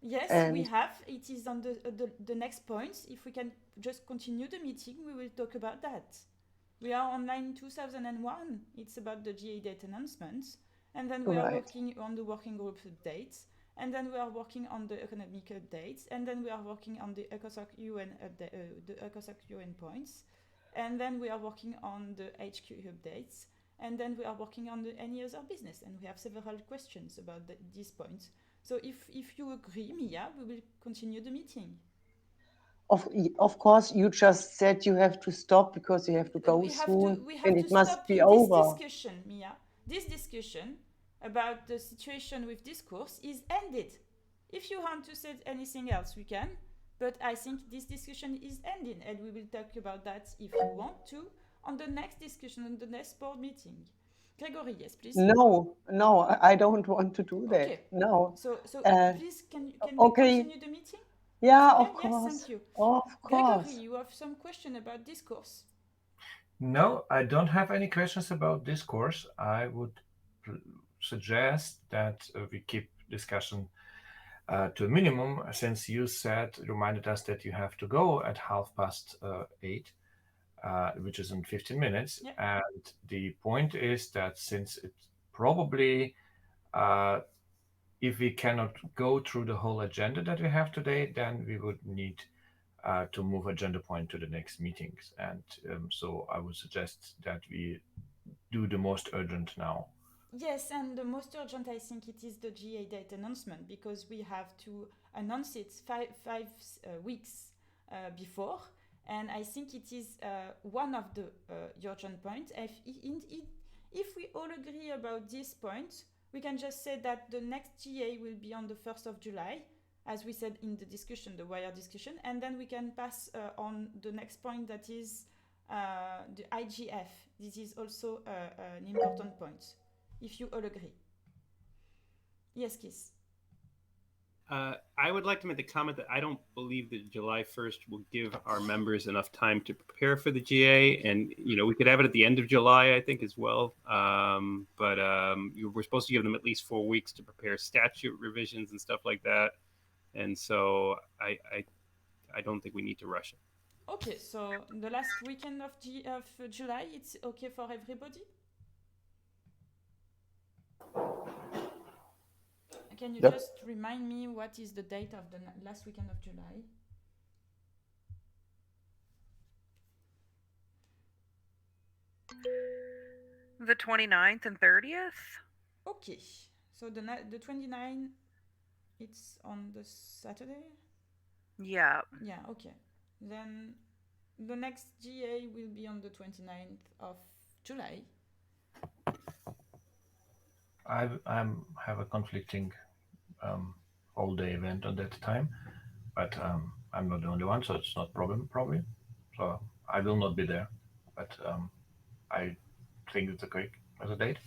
Yes, we have. It is on the next points. If we can just continue the meeting, we will talk about that. We are on line 2001. It's about the GA date announcements. And then we are working on the working group updates. And then we are working on the economic updates. And then we are working on the ECOSOC UN the ECOSOC UN points. And then we are working on the HQ updates. And then we are working on any other business. And we have several questions about these points. So if you agree, Mia, we will continue the meeting. Of course, you just said you have to stop because you have to go soon, and it must be over. This discussion, Mia. This discussion about the situation with discourse is ended. If you want to say anything else, we can. But I think this discussion is ending, and we will talk about that if you want to on the next discussion, on the next board meeting. Gregory, yes, please. No, I don't want to do that. Okay. No. So please, can we continue the meeting? Yeah, Xavier? of course. Yes, thank you. Of course. Gregory, you have some question about discourse? No, I don't have any questions about discourse. I would suggest that we keep discussion to a minimum, since you reminded us that you have to go at 8:30, which is in 15 minutes. Yeah. And the point is that since it probably, if we cannot go through the whole agenda that we have today, then we would need to move agenda point to the next meetings. And so I would suggest that we do the most urgent now. Yes, and the most urgent, I think it is the GA date announcement, because we have to announce it five weeks before. And I think it is one of the urgent points. If we all agree about this point, we can just say that the next GA will be on the 1st of July, as we said in the discussion, the wire discussion. And then we can pass on the next point, that is the IGF. This is also an important point, if you all agree. Yes, Keith. I would like to make the comment that I don't believe that July 1st will give our members enough time to prepare for the GA. And, we could have it at the end of July, I think, as well. But we're supposed to give them at least 4 weeks to prepare statute revisions and stuff like that. And so I don't think we need to rush it. Okay, so the last weekend of July, it's okay for everybody? Can you Yep. just remind me what is the date of the last weekend of July? The 29th and 30th? Okay, so the 29th, it's on the Saturday? Yeah. Yeah, okay. Then the next GA will be on the 29th of July. I have a conflicting all-day event at that time, but I'm not the only one, so it's not problem probably. So I will not be there, but I think it's okay as a date.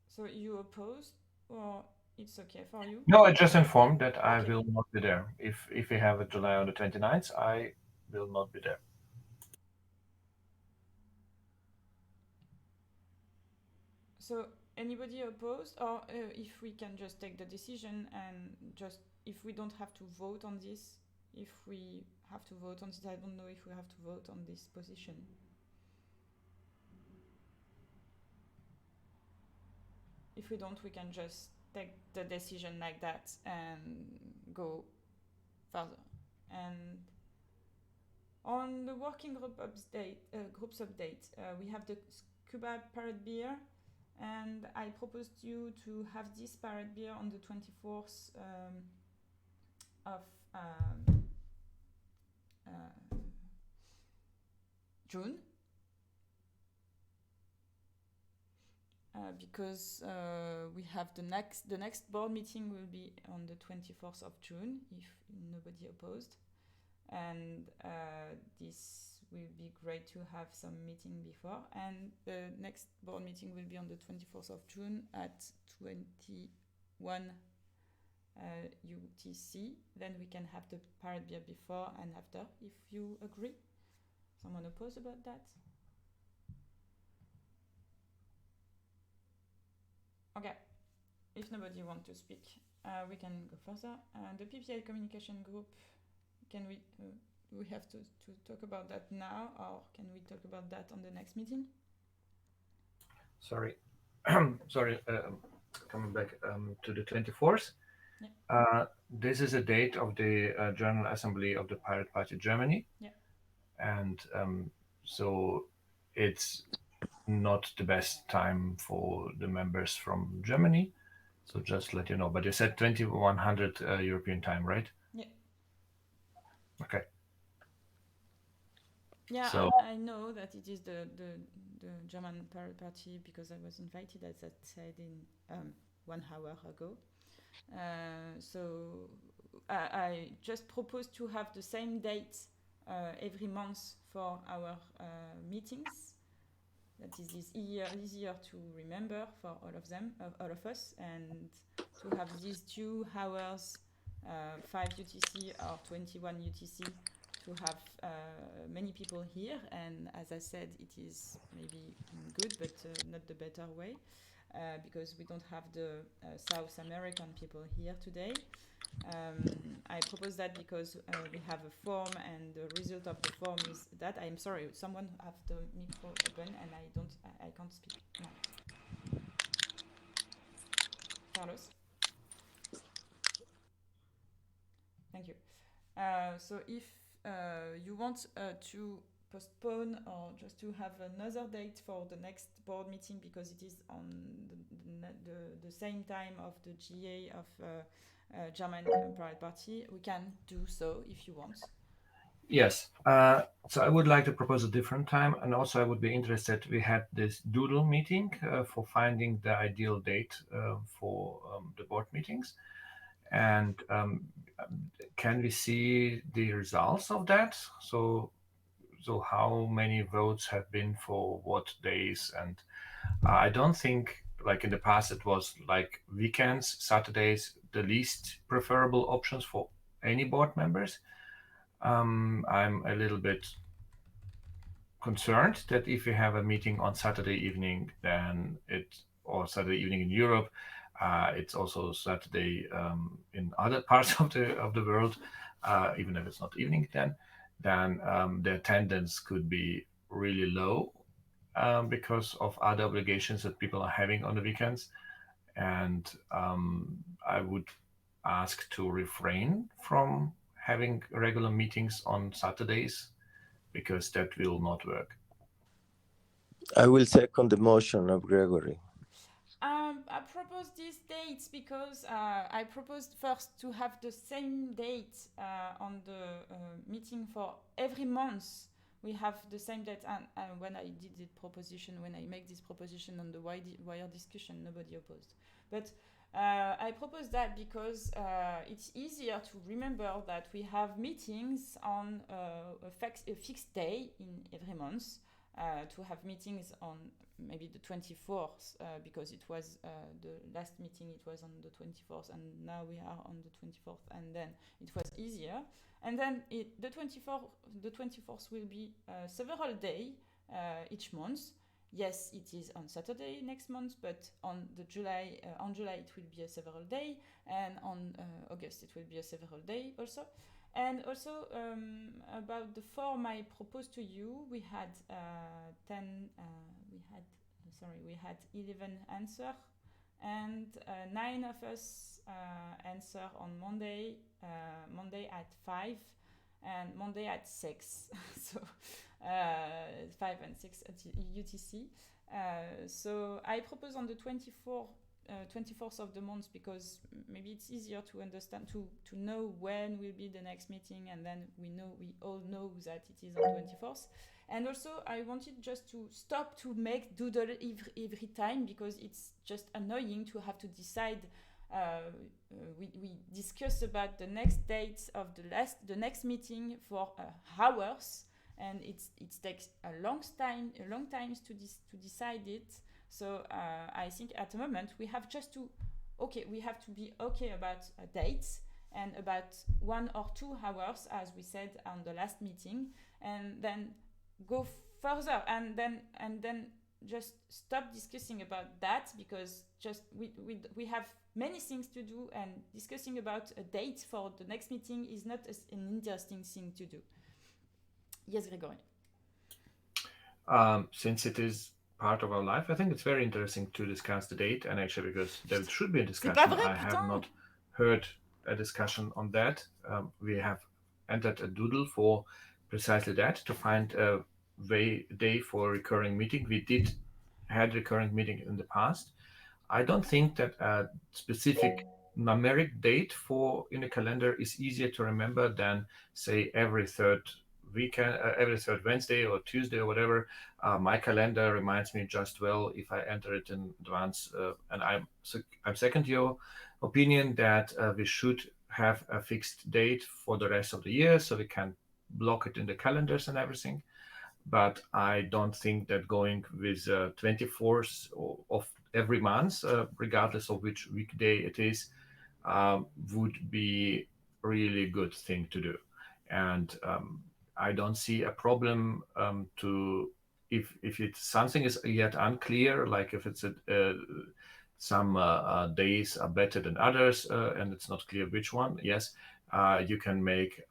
So you opposed, or it's okay for you? No, I just informed that I Okay. will not be there. If we have a July on the 29th, I will not be there. So anybody opposed, or if we can just take the decision and just, if we don't have to vote on this, if we have to vote on this, I don't know if we have to vote on this position. If we don't, we can just take the decision like that and go further. And on the working group groups update, we have the Cuba Parrot Beer, and I proposed you to have this Parrot Beer on the 24th of June. Because we have the next board meeting will be on the 24th of June, if nobody opposed, and this will be great to have some meeting before. And the next board meeting will be on the 24th of June at 21 UTC. Then we can have the Parrot Beer before and after, if you agree. Someone oppose about that? Okay, if nobody wants to speak, we can go further. The PPI communication group, can we have to talk about that now, or can we talk about that on the next meeting? Sorry, coming back to the 24th. Yeah. This is a date of the General Assembly of the Pirate Party Germany. Yeah. And so it's not the best time for the members from Germany. So just let you know. But you said 2100 European time, right? Yeah. Okay. Yeah, so, I know that it is the German Pirate Party, because I was invited, as I said, in 1 hour ago. So I just proposed to have the same date every month for our meetings. That is easier to remember for all of them, all of us, and to have these 2 hours, 5 UTC or 21 UTC, to have many people here. And as I said, it is maybe good, but not the better way, because we don't have the South American people here today. I propose that because we have a form, and the result of the form is that, I'm sorry, someone have the micro open, and I can't speak now. Carlos? Thank you. So if you want to postpone, or just to have another date for the next board meeting, because it is on the same time of the GA of German Pirate Party, we can do so if you want. Yes. So I would like to propose a different time, and also I would be interested. We had this doodle meeting for finding the ideal date for the board meetings, and can we see the results of that? So how many votes have been for what days? And I don't think like in the past, it was like weekends, Saturdays, the least preferable options for any board members. I'm a little bit concerned that if you have a meeting on Saturday evening, then or Saturday evening in Europe, it's also Saturday in other parts of the world, even if it's not evening then the attendance could be really low because of other obligations that people are having on the weekends. And I would ask to refrain from having regular meetings on Saturdays because that will not work. I will second the motion of Gregory. I propose these dates because I proposed first to have the same date on the meeting for every month. We have the same date, and when I did the proposition, when I make this proposition on the wire discussion, nobody opposed. But I propose that because it's easier to remember that we have meetings on a fixed day in every month. To have meetings on maybe the 24th because it was the last meeting, it was on the 24th, and now we are on the 24th, and then it was easier. And then the 24th will be several days each month. Yes, it is on Saturday next month, but on July it will be a several day, and on August it will be a several day also. And also about the form I proposed to you, we had 11 answer, and 9 of us answer on Monday at 5, and Monday at 6. So 5 and 6 at UTC. So I propose on the 24th of the month because maybe it's easier to understand, to know when will be the next meeting, and then we all know that it is on 24th. And also I wanted just to stop to make doodle every time because it's just annoying to have to decide. We discuss about the next dates of the next meeting for hours, and it takes a long time to decide it. So I think at the moment we have just to be okay about dates and about 1 or 2 hours, as we said on the last meeting, and then go further, and then just stop discussing about that because just we have many things to do, and discussing about a date for the next meeting is not an interesting thing to do. Yes, Gregory. Since it is part of our life, I think it's very interesting to discuss the date, and actually because there should be a discussion. I have not heard a discussion on that. We have entered a doodle for precisely that, to find a day for a recurring meeting. We had recurring meeting in the past. I don't think that a specific numeric date in the calendar is easier to remember than, say, every third Wednesday or Tuesday or whatever. My calendar reminds me just well if I enter it in advance. And I'm second your opinion that we should have a fixed date for the rest of the year so we can block it in the calendars and everything. But I don't think that going with 24th of every month, regardless of which weekday it is, would be really good thing to do. And I don't see a problem if it's something is yet unclear, like if it's some days are better than others, and it's not clear which one. Yes, you can make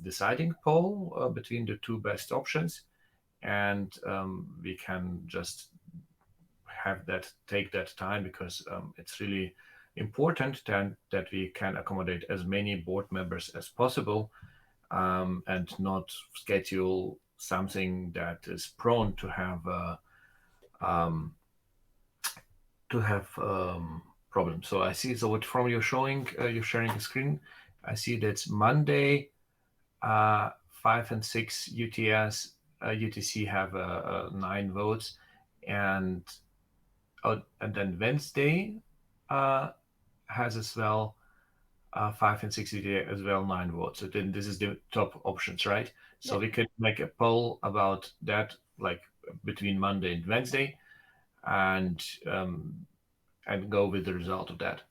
deciding poll between the 2 best options, and we can just take that time because it's really important that we can accommodate as many board members as possible, and not schedule something that is prone to have problems. So I see. So what from you're sharing the screen, I see that's Monday, 5 and 6 UTS, UTC have 9 votes, and then Wednesday has as well 5 and 6 UTS as well 9 votes. So then this is the top options, right? So we could make a poll about that, like between Monday and Wednesday, and go with the result of that,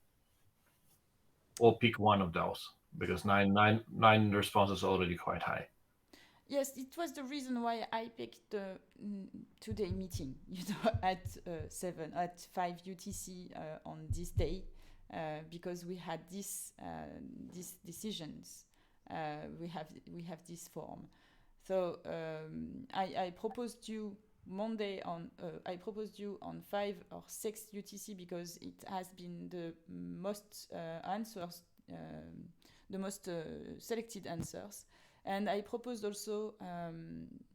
or pick one of those, because nine responses is already quite high. Yes, it was the reason why I picked the today meeting, at 5 UTC on this day, because we had these decisions. We have this form. So I proposed you Monday on. I proposed you on 5 or 6 UTC because it has been the most answers, the most selected answers. And I proposed also,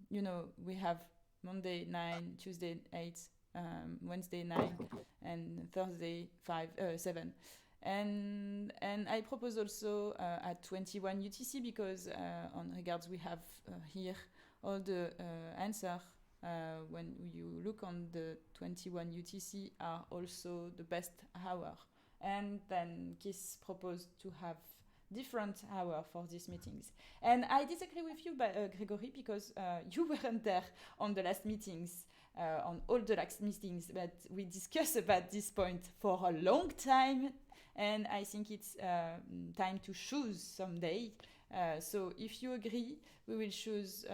we have Monday 9, Tuesday 8, Wednesday 9, and Thursday 7. And I propose also at 21 UTC because on regards we have here all the answer when you look on the 21 UTC are also the best hour. And then KISS proposed to have different hour for these meetings. And I disagree with you, Gregory, because you weren't there on the last meetings, on all the last meetings, but we discussed about this point for a long time. And I think it's time to choose someday. So if you agree, we will choose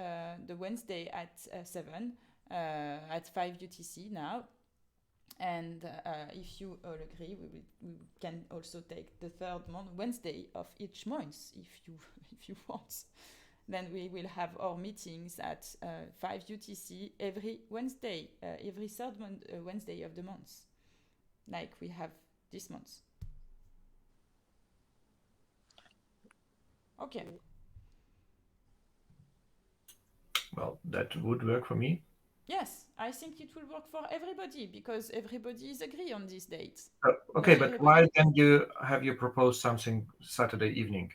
the Wednesday at 7, at 5 UTC now. And if you all agree, we can also take the third Wednesday of each month, if you want. Then we will have our meetings at 5 UTC every Wednesday, every third Wednesday of the month, like we have this month. Okay. Well, that would work for me. Yes, I think it will work for everybody because everybody is agree on these dates. Okay, but why then have you proposed something Saturday evening?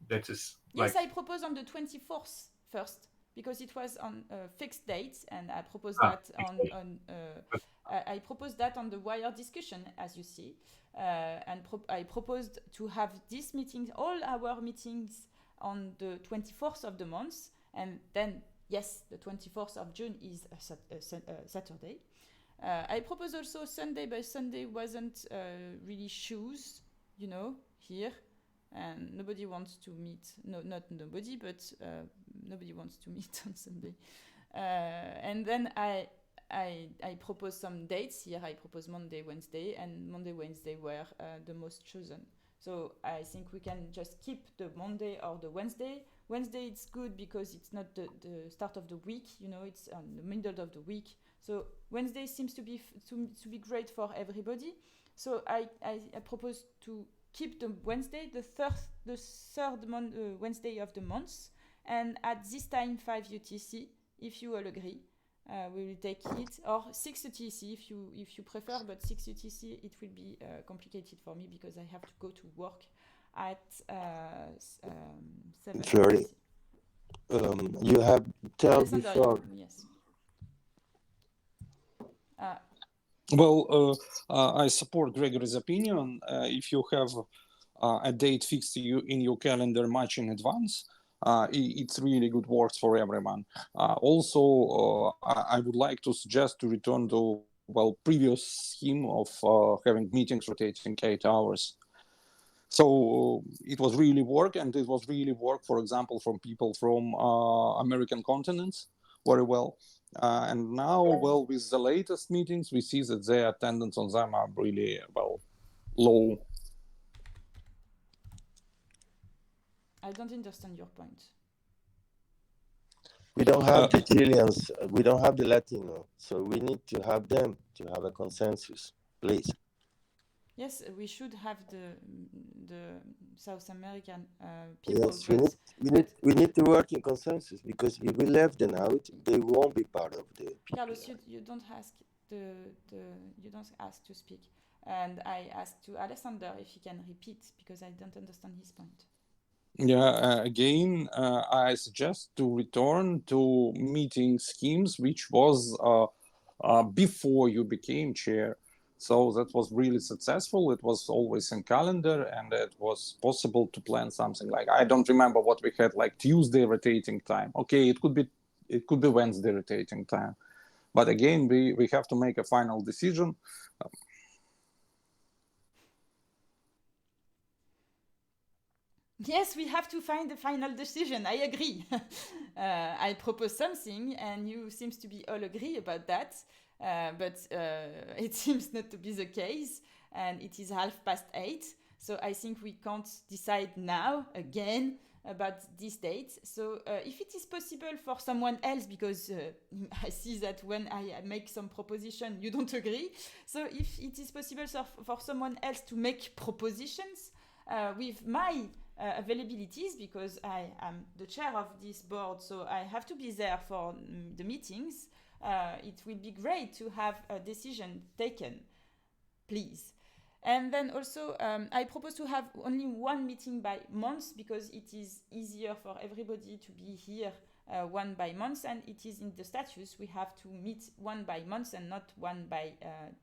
That is yes, I propose on the 24th first because it was on fixed dates, and I proposed that I proposed that on the wire discussion, as you see, and I proposed to have these meetings, all our meetings, on the 24th of the month, and then. Yes, the 24th of June is a Saturday. I proposed also Sunday, but Sunday wasn't really choose, here. And nobody wants to meet, not nobody, but nobody wants to meet on Sunday. And then I proposed some dates here. I proposed Monday, Wednesday, and Monday, Wednesday were the most chosen. So I think we can just keep the Monday or the Wednesday. Wednesday it's good because it's not the start of the week, it's on the middle of the week. So Wednesday seems to be great for everybody. So I propose to keep the Wednesday, the third Wednesday of the month, and at this time 5 UTC, if you all agree. We will take it, or 6 UTC if you prefer, but 6 UTC it will be complicated for me because I have to go to work at 7. Flori, you have told before. Yes. I support Gregory's opinion. If you have a date fixed in your calendar much in advance, it's really good works for everyone. Also, I would like to suggest to return to previous scheme of having meetings rotating 8 hours. So it was really work, and it was really work, for example, from people from American continents very well. And now, with the latest meetings, we see that their attendance on them are really, low. I don't understand your point. We don't have the Chileans, we don't have the Latino, so we need to have them to have a consensus, please. Yes, we should have the South American people. Yes, we need to work in consensus, because if we left them out, they won't be part of the PPI. Carlos, you don't ask you don't ask to speak, and I asked to Alexander if he can repeat because I don't understand his point. Yeah, again, I suggest to return to meeting schemes which was before you became chair. So that was really successful. It was always in calendar, and it was possible to plan something like, I don't remember what we had, like Tuesday rotating time. Okay, it could be Wednesday rotating time. But again, we have to make a final decision. Yes, we have to find the final decision. I agree. I propose something, and you seems to be all agree about that. But it seems not to be the case, and it is 8:30. So I think we can't decide now again about this date. So if it is possible for someone else, because I see that when I make some proposition, you don't agree. So if it is possible for someone else to make propositions with my availabilities, because I am the chair of this board, so I have to be there for the meetings. It will be great to have a decision taken, please. And then also, I propose to have only one meeting by month, because it is easier for everybody to be here one by month, and it is in the status we have to meet one by month and not one by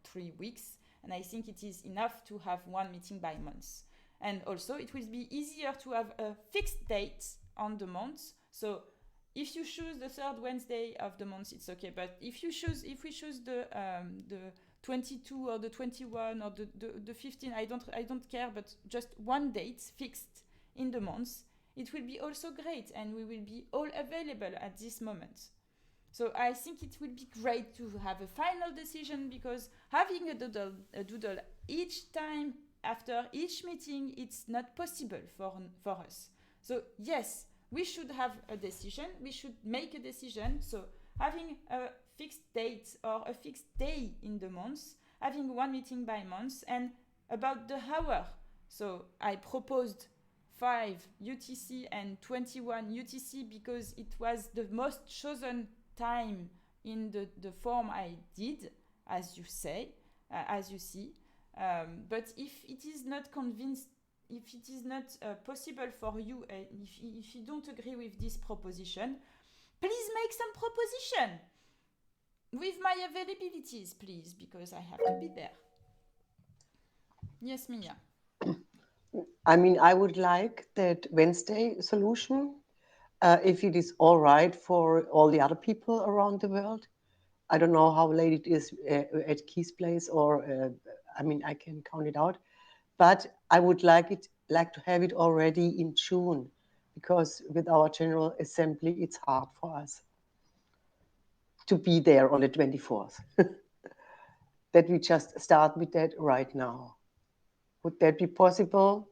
3 weeks. And I think it is enough to have one meeting by month. And also, it will be easier to have a fixed date on the month. So if you choose the third Wednesday of the month, it's okay. But if we choose the 22 or the 21 or the 15, I don't care. But just one date fixed in the month, it will be also great, and we will be all available at this moment. So I think it will be great to have a final decision, because having a doodle each time after each meeting, it's not possible for us. So yes, we should have a decision. We should make a decision. So having a fixed date or a fixed day in the month, having one meeting by month, and about the hour. So I proposed 5 UTC and 21 UTC because it was the most chosen time in the form I did, as you say, as you see. But if it is not convinced, if it is not possible for you, if you don't agree with this proposition, please make some proposition with my availabilities, please, because I have to be there. Yes, Mia. I mean, I would like that Wednesday solution, if it is all right for all the other people around the world. I don't know how late it is at Keith's place, or I mean, I can count it out. But I would like to have it already in June, because with our General Assembly, it's hard for us to be there on the 24th. That we just start with that right now. Would that be possible?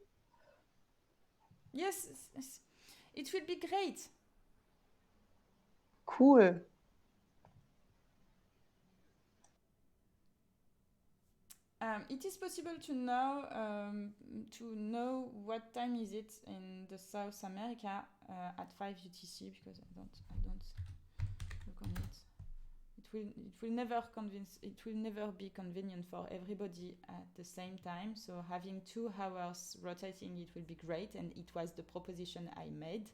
Yes, it will be great. Cool. It is possible to know what time is it in the South America at 5 UTC, because I don't look on it. It will never be convenient for everybody at the same time. So having 2 hours rotating, it will be great, and it was the proposition I made.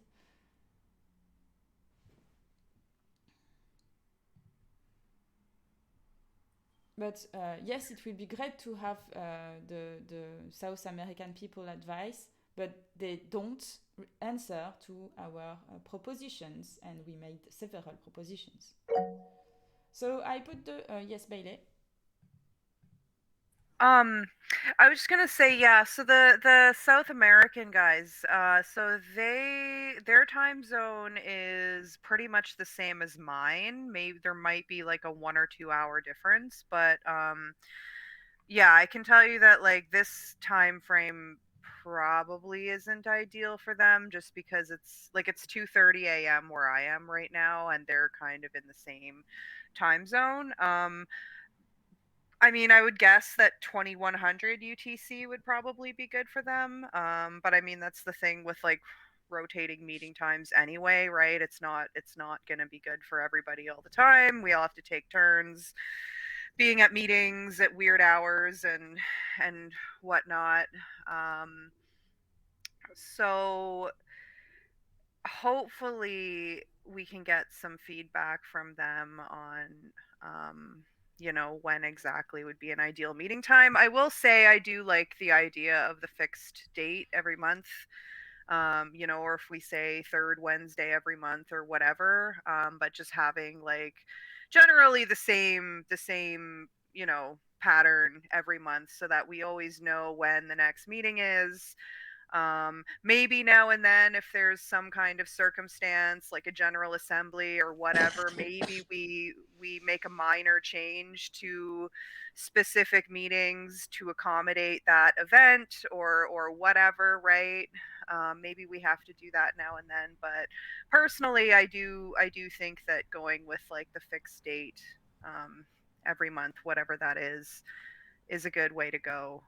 But yes, it will be great to have the South American people advice, but they don't answer to our propositions, and we made several propositions. So I put the yes, Bailey. I was just gonna say, yeah, so the South American guys, so their time zone is pretty much the same as mine. Maybe there might be like a 1 or 2 hour difference, but yeah, I can tell you that like this time frame probably isn't ideal for them, just because it's 2:30 a.m. where I am right now, and they're kind of in the same time zone. I mean, I would guess that 2100 UTC would probably be good for them. But I mean, that's the thing with like rotating meeting times anyway, right? It's not going to be good for everybody all the time. We all have to take turns being at meetings at weird hours and whatnot. So hopefully we can get some feedback from them on when exactly would be an ideal meeting time. I will say I do like the idea of the fixed date every month, or if we say third Wednesday every month or whatever, but just having like generally the same pattern every month, so that we always know when the next meeting is. Maybe now and then, if there's some kind of circumstance like a general assembly or whatever, maybe we make a minor change to specific meetings to accommodate that event or whatever, right? Maybe we have to do that now and then, but personally, I do think that going with like the fixed date every month, whatever that is a good way to go.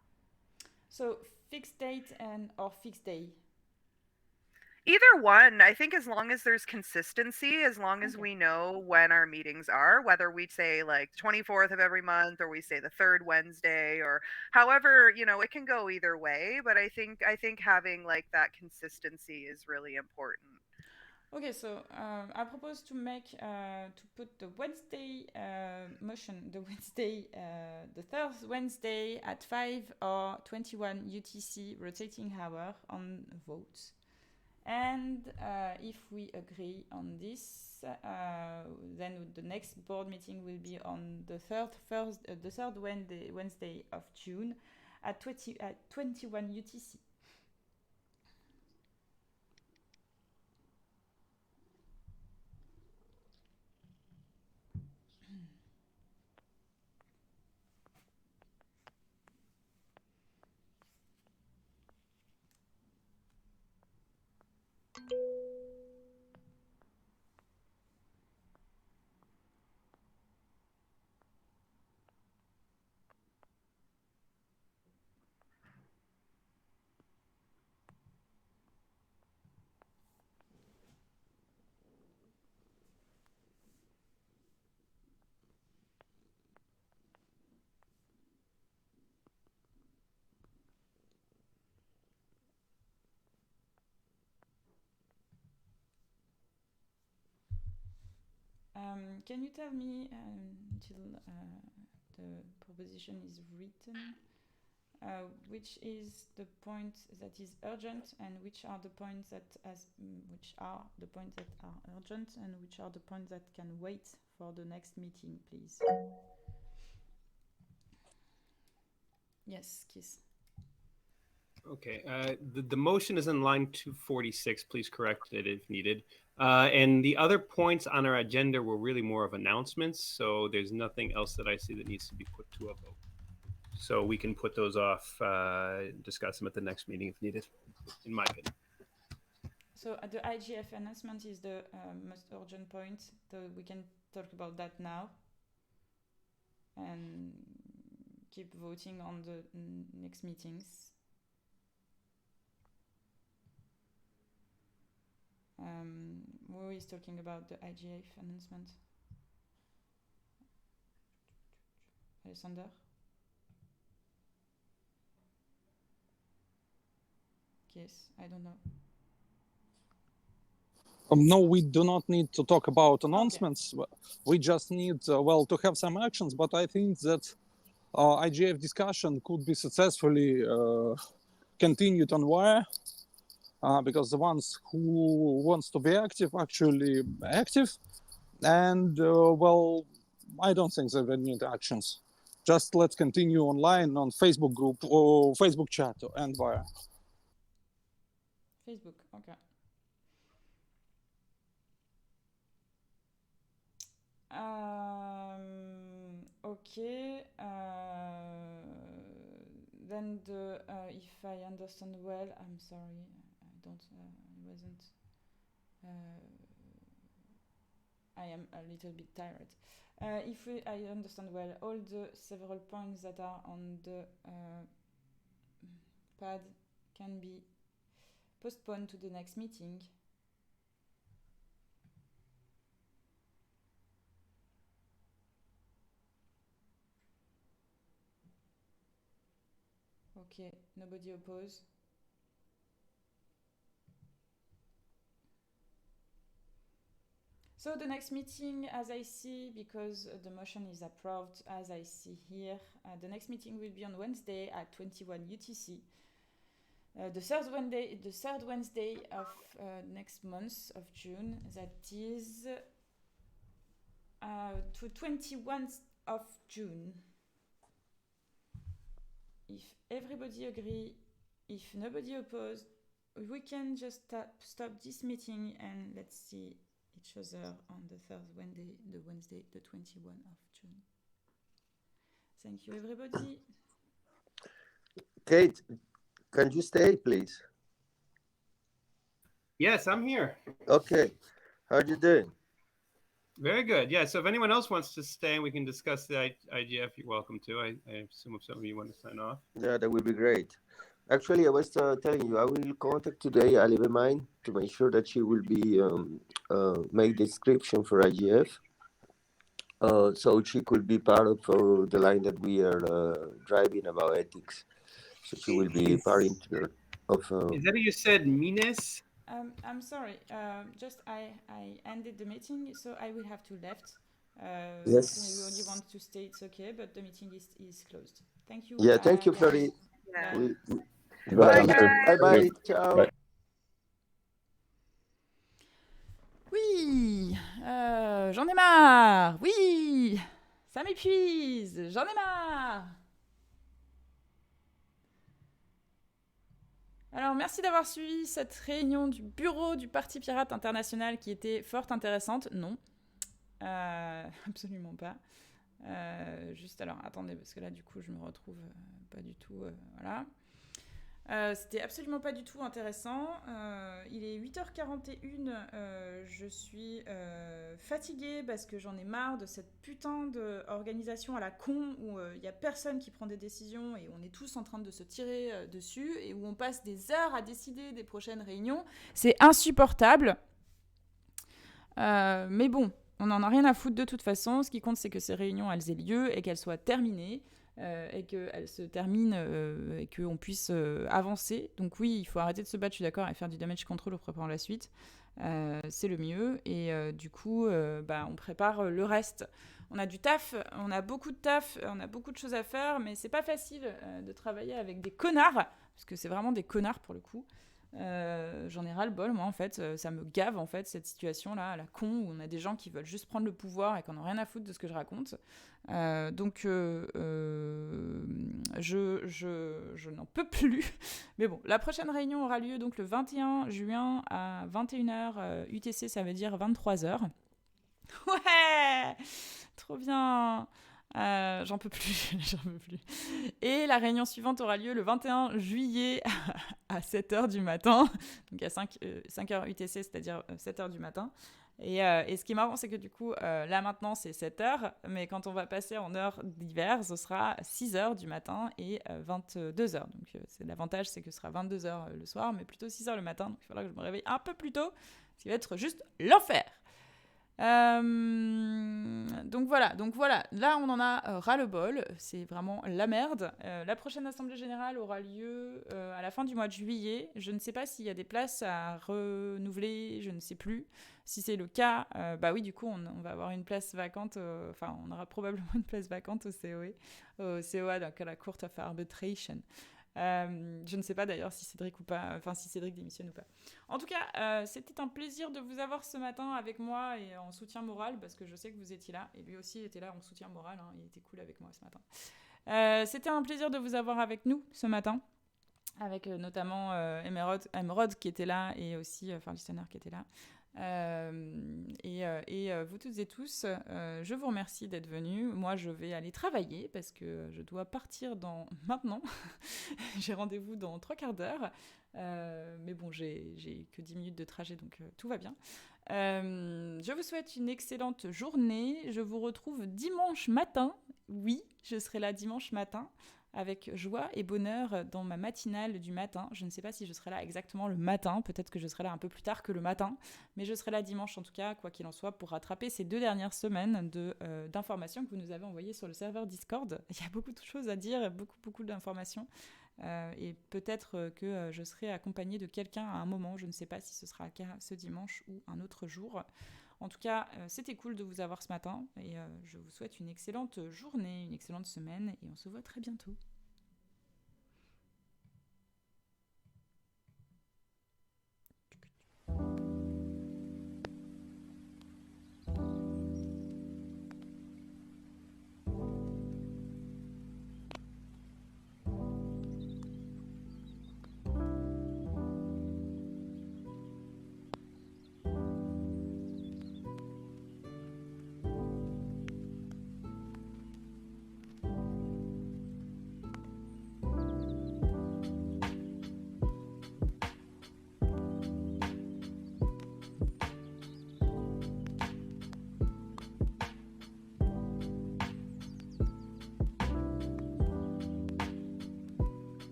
So fixed date and or fixed day. Either one, I think, as long as there's consistency, as long as Okay. we know when our meetings are, whether we say like 24th of every month or we say the third Wednesday or however, it can go either way, but I think having like that consistency is really important. Okay, so I propose to make to put the Wednesday motion, the Wednesday, the third Wednesday at 5 or 21 UTC rotating hour on vote. And if we agree on this, then the next board meeting will be on the third Wednesday of June at 21 UTC. Can you tell me until the proposition is written, which is the point that is urgent and which are the points that which are the points that are urgent and which are the points that can wait for the next meeting, please? Yes, Keith. Okay, the motion is in line 246. Please correct it if needed. And the other points on our agenda were really more of announcements, so there's nothing else that I see that needs to be put to a vote. So we can put those off, discuss them at the next meeting if needed, in my opinion. So the IGF announcement is the most urgent point, so we can talk about that now and keep voting on the next meetings. Who is talking about the IGF announcement? Alexander? Yes, I don't know. No, we do not need to talk about announcements. Okay. We just need, to have some actions. But I think that IGF discussion could be successfully continued on wire, because the ones who wants to be active actually active, and I don't think that we need actions. Just let's continue online on Facebook group or Facebook chat and wire. Facebook, okay. Okay. Then if I understand well, I'm sorry, I wasn't. I am a little bit tired. If I understand well, all the several points that are on the pad can be postponed to the next meeting. Okay, nobody oppose. So the next meeting, as I see, because the motion is approved, as I see here, the next meeting will be on Wednesday at 21 UTC. The third Wednesday of next month of June, that is to 21st of June. If everybody agree, if nobody opposed, we can just stop this meeting and let's see each other on the third Wednesday, the 21 of June. Thank you, everybody. Kate, can you stay, please? Yes, I'm here. Okay. How are you doing? Very good. Yeah. So if anyone else wants to stay and we can discuss the IGF, you're welcome to. I assume if some of you want to sign off. Yeah, that would be great. Actually, I was telling you, I will contact today Ali Mine to make sure that she will be make description for IGF. So she could be part of the line that we are driving about ethics. So she will be part of. Is that what you said, Mines? I'm sorry. Just I ended the meeting, so I will have to left. Yes. If you want to stay, it's okay, but the meeting is closed. Thank you. Yeah, thank you, Flori. Yeah. Bye. Bye, Bye. Ciao. Bye. Oui, j'en ai marre. Oui, ça m'épuise. J'en ai marre. Alors, merci d'avoir suivi cette réunion du bureau du Parti Pirate International qui était fort intéressante. Non, absolument pas. Juste, alors, attendez, parce que là, du coup, je me retrouve pas du tout... voilà. C'était absolument pas du tout intéressant. Il est 8h41. Je suis fatiguée parce que j'en ai marre de cette putain d'organisation à la con où il y a personne qui prend des décisions et on est tous en train de se tirer dessus et où on passe des heures à décider des prochaines réunions. C'est insupportable. Mais bon, on n'en a rien à foutre de toute façon. Ce qui compte, c'est que ces réunions, elles aient lieu et qu'elles soient terminées. Et qu'elle se termine et qu'on puisse avancer. Donc oui, il faut arrêter de se battre, je suis d'accord, et faire du damage control en préparant la suite. C'est le mieux. Et du coup, on prépare le reste. On a du taf, on a beaucoup de taf, on a beaucoup de choses à faire, mais c'est pas facile de travailler avec des connards, parce que c'est vraiment des connards pour le coup. J'en ai ras le bol, moi, en fait. Ça me gave, en fait, cette situation-là, à la con, où on a des gens qui veulent juste prendre le pouvoir et qu'on n'a rien à foutre de ce que je raconte. Donc, je n'en peux plus. Mais bon, la prochaine réunion aura lieu donc le 21 juin à 21h UTC, ça veut dire 23h. Ouais, trop bien. J'en peux plus, j'en peux plus. Et la réunion suivante aura lieu le 21 juillet à 7h du matin, donc à 5h UTC, c'est-à-dire 7h du matin. Et ce qui est marrant, c'est que du coup, là maintenant, c'est 7h, mais quand on va passer en heure d'hiver, ce sera 6h du matin et 22h. Donc l'avantage, c'est que ce sera 22h le soir, mais plutôt 6h le matin. Donc il faudra que je me réveille un peu plus tôt, ce qui va être juste l'enfer. Donc voilà, là on en a ras-le-bol, c'est vraiment la merde. La prochaine assemblée générale aura lieu à la fin du mois de juillet. Je ne sais pas s'il y a des places à renouveler, je ne sais plus. Si c'est le cas, bah oui, du coup on va avoir une place vacante, on aura probablement une place vacante au COA, donc à la Court of Arbitration. Je ne sais pas d'ailleurs si Cédric démissionne ou pas. En tout cas, c'était un plaisir de vous avoir ce matin avec moi et en soutien moral, parce que je sais que vous étiez là, et lui aussi était là en soutien moral, hein, il était cool avec moi ce matin. C'était un plaisir de vous avoir avec nous ce matin, avec notamment Emerald qui était là, et aussi Listener qui était là. Et vous toutes et tous, je vous remercie d'être venus. Moi, je vais aller travailler parce que je dois partir maintenant. J'ai rendez-vous dans 3/4 d'heure. Mais bon, j'ai que 10 minutes de trajet, donc tout va bien. Je vous souhaite une excellente journée. Je vous retrouve dimanche matin. Oui, je serai là dimanche matin, avec joie et bonheur dans ma matinale du matin. Je ne sais pas si je serai là exactement le matin, peut-être que je serai là un peu plus tard que le matin, mais je serai là dimanche en tout cas, quoi qu'il en soit, pour rattraper ces 2 dernières semaines d'informations que vous nous avez envoyées sur le serveur Discord. Il y a beaucoup de choses à dire, beaucoup d'informations, et peut-être que je serai accompagnée de quelqu'un à un moment, je ne sais pas si ce sera ce dimanche ou un autre jour. En tout cas, c'était cool de vous avoir ce matin et je vous souhaite une excellente journée, une excellente semaine et on se voit très bientôt.